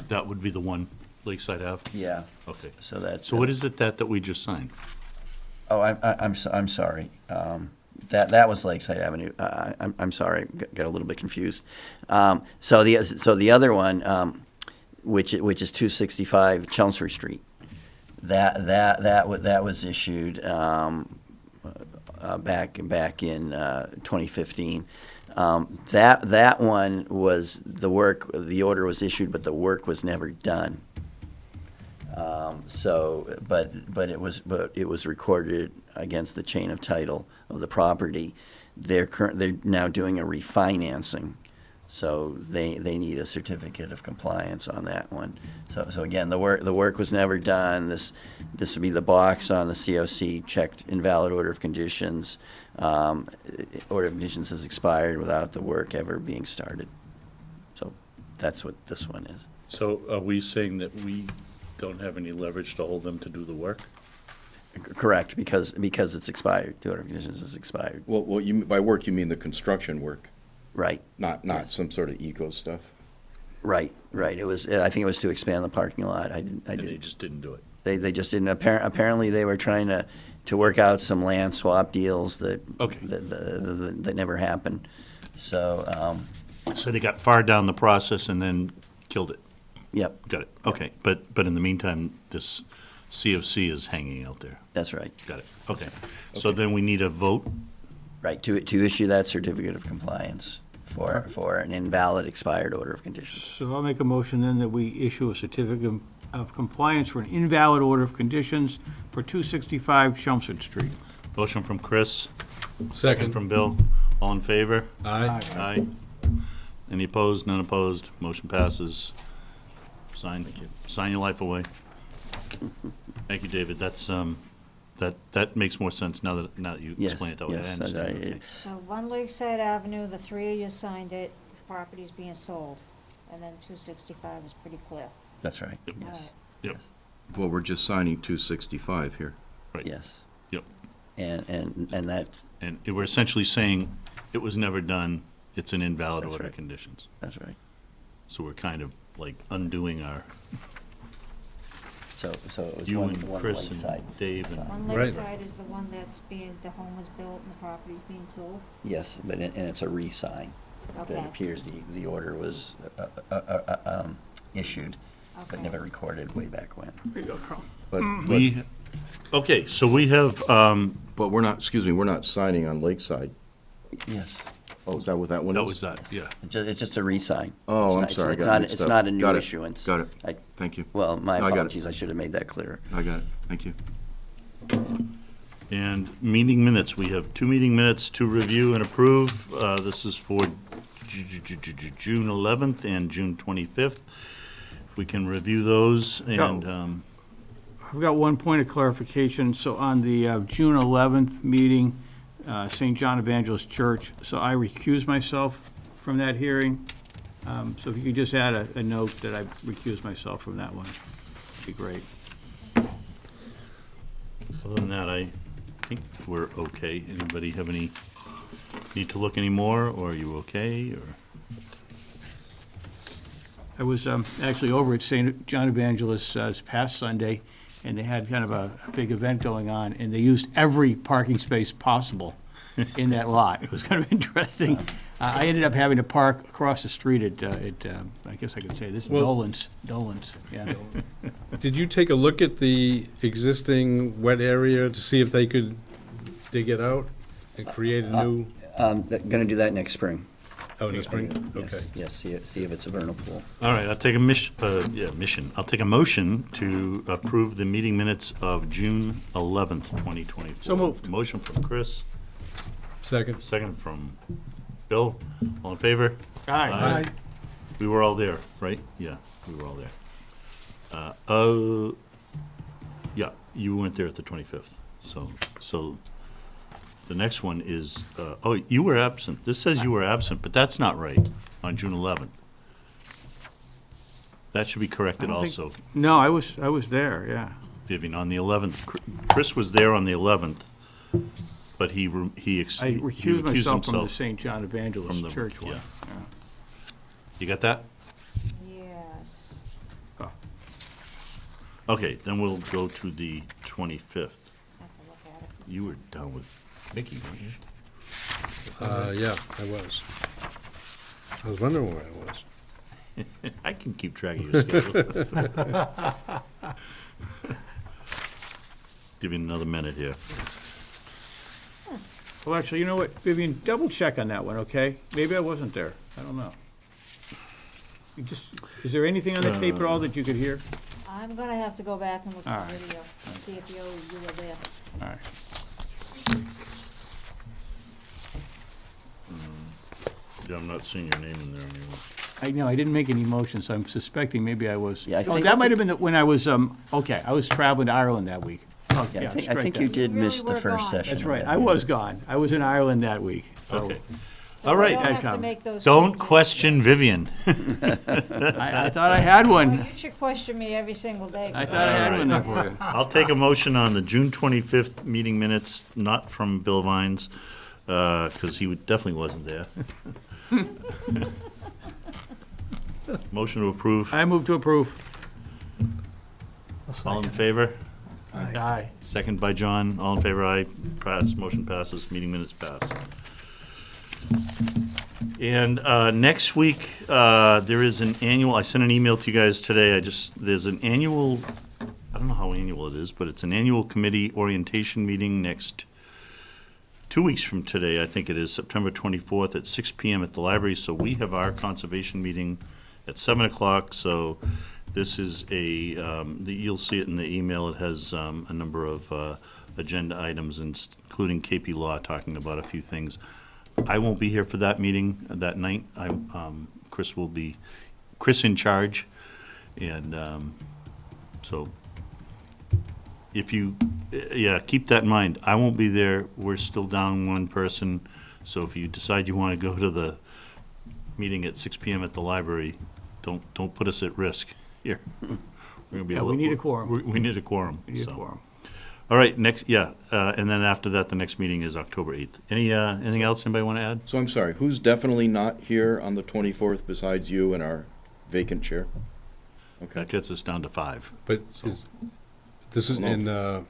That would be the 1 Lakeside Ave? Yeah, Okay. so that's. So what is it that we just signed? Oh, I'm sorry. That was Lakeside Avenue. I'm sorry, got a little bit confused. So the other one, which is 265 Chelmsford Street, that was issued back in 2015. That one was the order was issued, but the work was never done. But it was recorded against the chain of title of the property. They're now doing a refinancing, so they need a certificate of compliance on that one. So again, the work was never done. This would be the box on the COC checked invalid order of conditions. Order of conditions has expired without the work ever being started. So that's what this one is. So are we saying that we don't have any leverage to hold them to do the work? Correct, because it's expired. The order of conditions is expired. Well, by work, you mean the construction work, Right, not some sort of eco stuff? right. It was, I think it was to expand the parking lot. I And they didn't, just didn't do it? they just didn't, apparently they were trying to work out some land swap deals that, Okay. that never happened. So, So they got far down the process and then killed it? yep, Got it, okay. But in the meantime, this COC is hanging out there? that's right. Got it, okay. So then we need a vote? Right, to issue that certificate of compliance for an invalid expired order of conditions. So I'll make a motion then that we issue a certificate of compliance for an invalid order of conditions for 265 Chelmsford Street. Motion from Chris, second Second. from Bill. All in favor? Aye. Aye. Any opposed? None opposed. Motion passes. Sign, sign your life away. Thank you, David. That's, that makes more sense now that you Yes, explain it that way. I yes, understand. I- Okay. So 1 Lakeside Avenue, the 3 of you signed it, property's being sold, and then 265 is pretty clear. That's right, Yep. yes, Yep, Well, we're just signing 265 here. right. yes. Yep. And that, And we're essentially saying it was never done, it's an invalid That's order of right. conditions. that's right. So we're kind of like undoing our, So it was you one and one Chris Lakeside. and Dave and, 1 Right. Lakeside is the one that's the home was built and the property's being sold? Yes, and it's a re-sign. That Okay. appears the order was issued, but Okay. never recorded way back when. But okay, so we have, we're not, excuse me, we're not signing on Lakeside. Yes, Oh, is that what that one is? that was that, yeah. it's just a re-sign. Oh, It's I'm not- sorry, I It's got not, mixed it's up. not a new Got it, issuance. got it. I- Thank you. Well, my I got it. apologies, I should have made that clearer. I got it. Thank you. And meeting minutes, we have 2 meeting minutes to review and approve. This is for June 11th and June 25th. If we can review those and, I've got one point of clarification. So on the June 11th meeting, St. John Evangelist Church, so I recuse myself from that hearing. So if you could just add a note that I recuse myself from that one, it'd be great. Other than that, I think we're okay. Anybody have any, need to look any more, or are you okay, or? I was actually over at St. John Evangelist this past Sunday, and they had kind of a big event going on, and they used every parking space possible in that lot. It was kind of interesting. I ended up having to park across the street at I guess I could say this, Well- Dolan's, yeah. Did you take a look at the existing wet area to see if they could dig it out and create a new, Gonna do that next spring. oh, in the spring? Yes, Okay. Yes, see if it's a vernal pool. All right, I'll take a mission. I'll take a motion to approve the meeting minutes of June 11th, 2024. So moved. Motion from Chris, Second. second from Bill. All in favor? Aye. We were all there, right? Yeah, we were all there. Yeah, you weren't there at the 25th, so the next one is, oh, you were absent. This says you were absent, but that's not right, on June 11th. That should be corrected I don't think- also, No, I was there, yeah. Vivian, on the 11th. Chris was there on the 11th, but he I recused recused myself from the himself. St. John From the- Evangelist Church one. yeah. Yeah. You got that? Yes. Okay, then we'll go to the 25th. Have to look at it. You were down with Mickey, weren't you? Yeah, I was. I was wondering where I was. I can keep track of your schedule. Give you another minute here. Well, actually, you know what, Vivian, double check on that one, okay? Maybe I wasn't there, I don't know. Is there anything on the tape at all that you could hear? I'm gonna have to go back and look All at the right. video and see if you were there. All right. Yeah, I'm not seeing your name in there anymore. I know, I didn't make any motions, so I'm suspecting maybe I was. Yeah, I Oh, think- that might have been when I was, okay, I was traveling to Ireland that week. Oh, Yeah, I think strike you that. did You really miss the were first gone. session. That's right, I was gone. I was in Ireland that week, so Okay. So All we right. don't have to Tom. make those Don't changes. question Vivian. I thought I had Well, one. you should question me every single day. I thought I had one there for you. I'll take a motion on the June 25th meeting minutes, not from Bill Vines, because he definitely wasn't there. Motion to approve. I move to approve. All in favor? Aye. Second by John. All in favor, aye. Pass. Motion passes. Meeting minutes pass. And next week, there is an annual, I sent an email to you guys today. There's an annual, I don't know how annual it is, but it's an annual committee orientation meeting next 2 weeks from today. I think it is September 24th at 6 PM at the library. So we have our conservation meeting at 7 o'clock. So this is you'll see it in the email. It has a number of agenda items, including KP Law talking about a few things. I won't be here for that meeting that night. Chris will be, Chris in charge. And so if you, keep that in mind. I won't be there. We're still down one person. So if you decide you want to go to the meeting at 6 PM at the library, don't put us at risk here. We're gonna be Yeah, a we little- need a quorum. We need a quorum. We need a so. quorum. All right, and then after that, the next meeting is October 8th. Anything else anybody want to add? So I'm sorry, who's definitely not here on the 24th besides you and our vacant chair? Okay. That gets us down to 5. But this is No. in,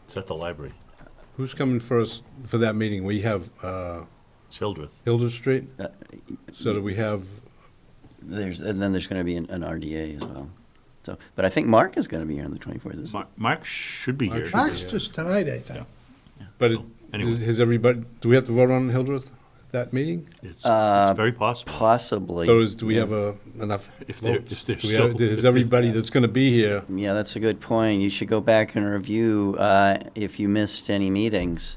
It's at the library. who's coming first for that meeting? We have It's Hildreth. Hilda Street? Uh, So do we have, And then there's going to be an RDA as well. So, but I think Mark is going to be here on the 24th. isn't he? Mark should be Mark here. should Mark's Yeah. just tonight, I think. but anyway. has everybody, do we have to vote on Hildreth at that meeting? It's Uh, very possible. Possibly. So do we yeah. have has If they're everybody that's going to be here? Yeah, that's a good point. You should go back and review if you missed any meetings.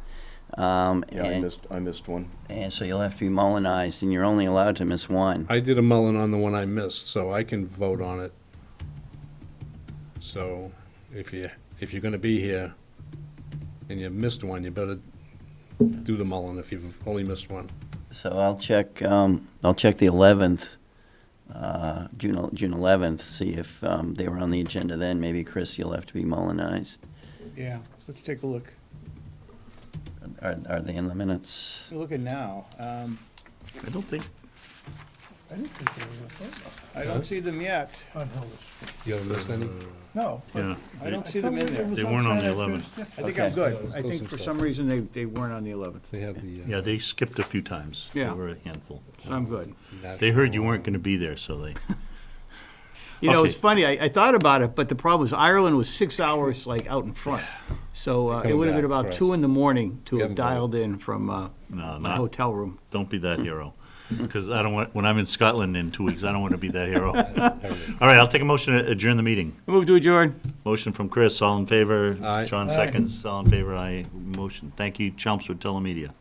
Yeah, I and, missed one. and so you'll have to be Mullinized, and you're only allowed to miss one. I did a mullen on the one I missed, so I can vote on it. So, if you're gonna be here and you missed one, you better do the Mullen if you've only missed one. So I'll check the 11th, June 11th, see if they were on the agenda then. Maybe, Chris, you'll have to be Mullenized. Yeah, let's take a look. Are they in the minutes? Look at now. I don't think, I didn't think they were appointments I don't see them yet. on Hilda's. You haven't missed any? No. but yeah. I don't I see thought them in it there. was They weren't on the outside 11th. after- I think Okay. I'm good. Yeah, I close think some for stuff. some reason they weren't on the 11th. They have the. Yeah, they skipped a few times. Yeah. They were a handful. So I'm good. They heard you weren't gonna be there, so they, You know, Okay. it's funny, I thought about it, but the problem is Ireland was 6 hours like out in front. So it Coming would have been back about for us. 2 in the morning to We have haven't got it. dialed in from no, my not, hotel room. don't be that hero. Because I don't want, when I'm in Scotland in 2 weeks, I don't want to be that hero. All right, I'll take a motion to adjourn the meeting. Move to adjourn. Motion from Chris, all in favor? Aye. John seconds, all in favor, aye. Motion, thank you, Chelmsford Telemedia.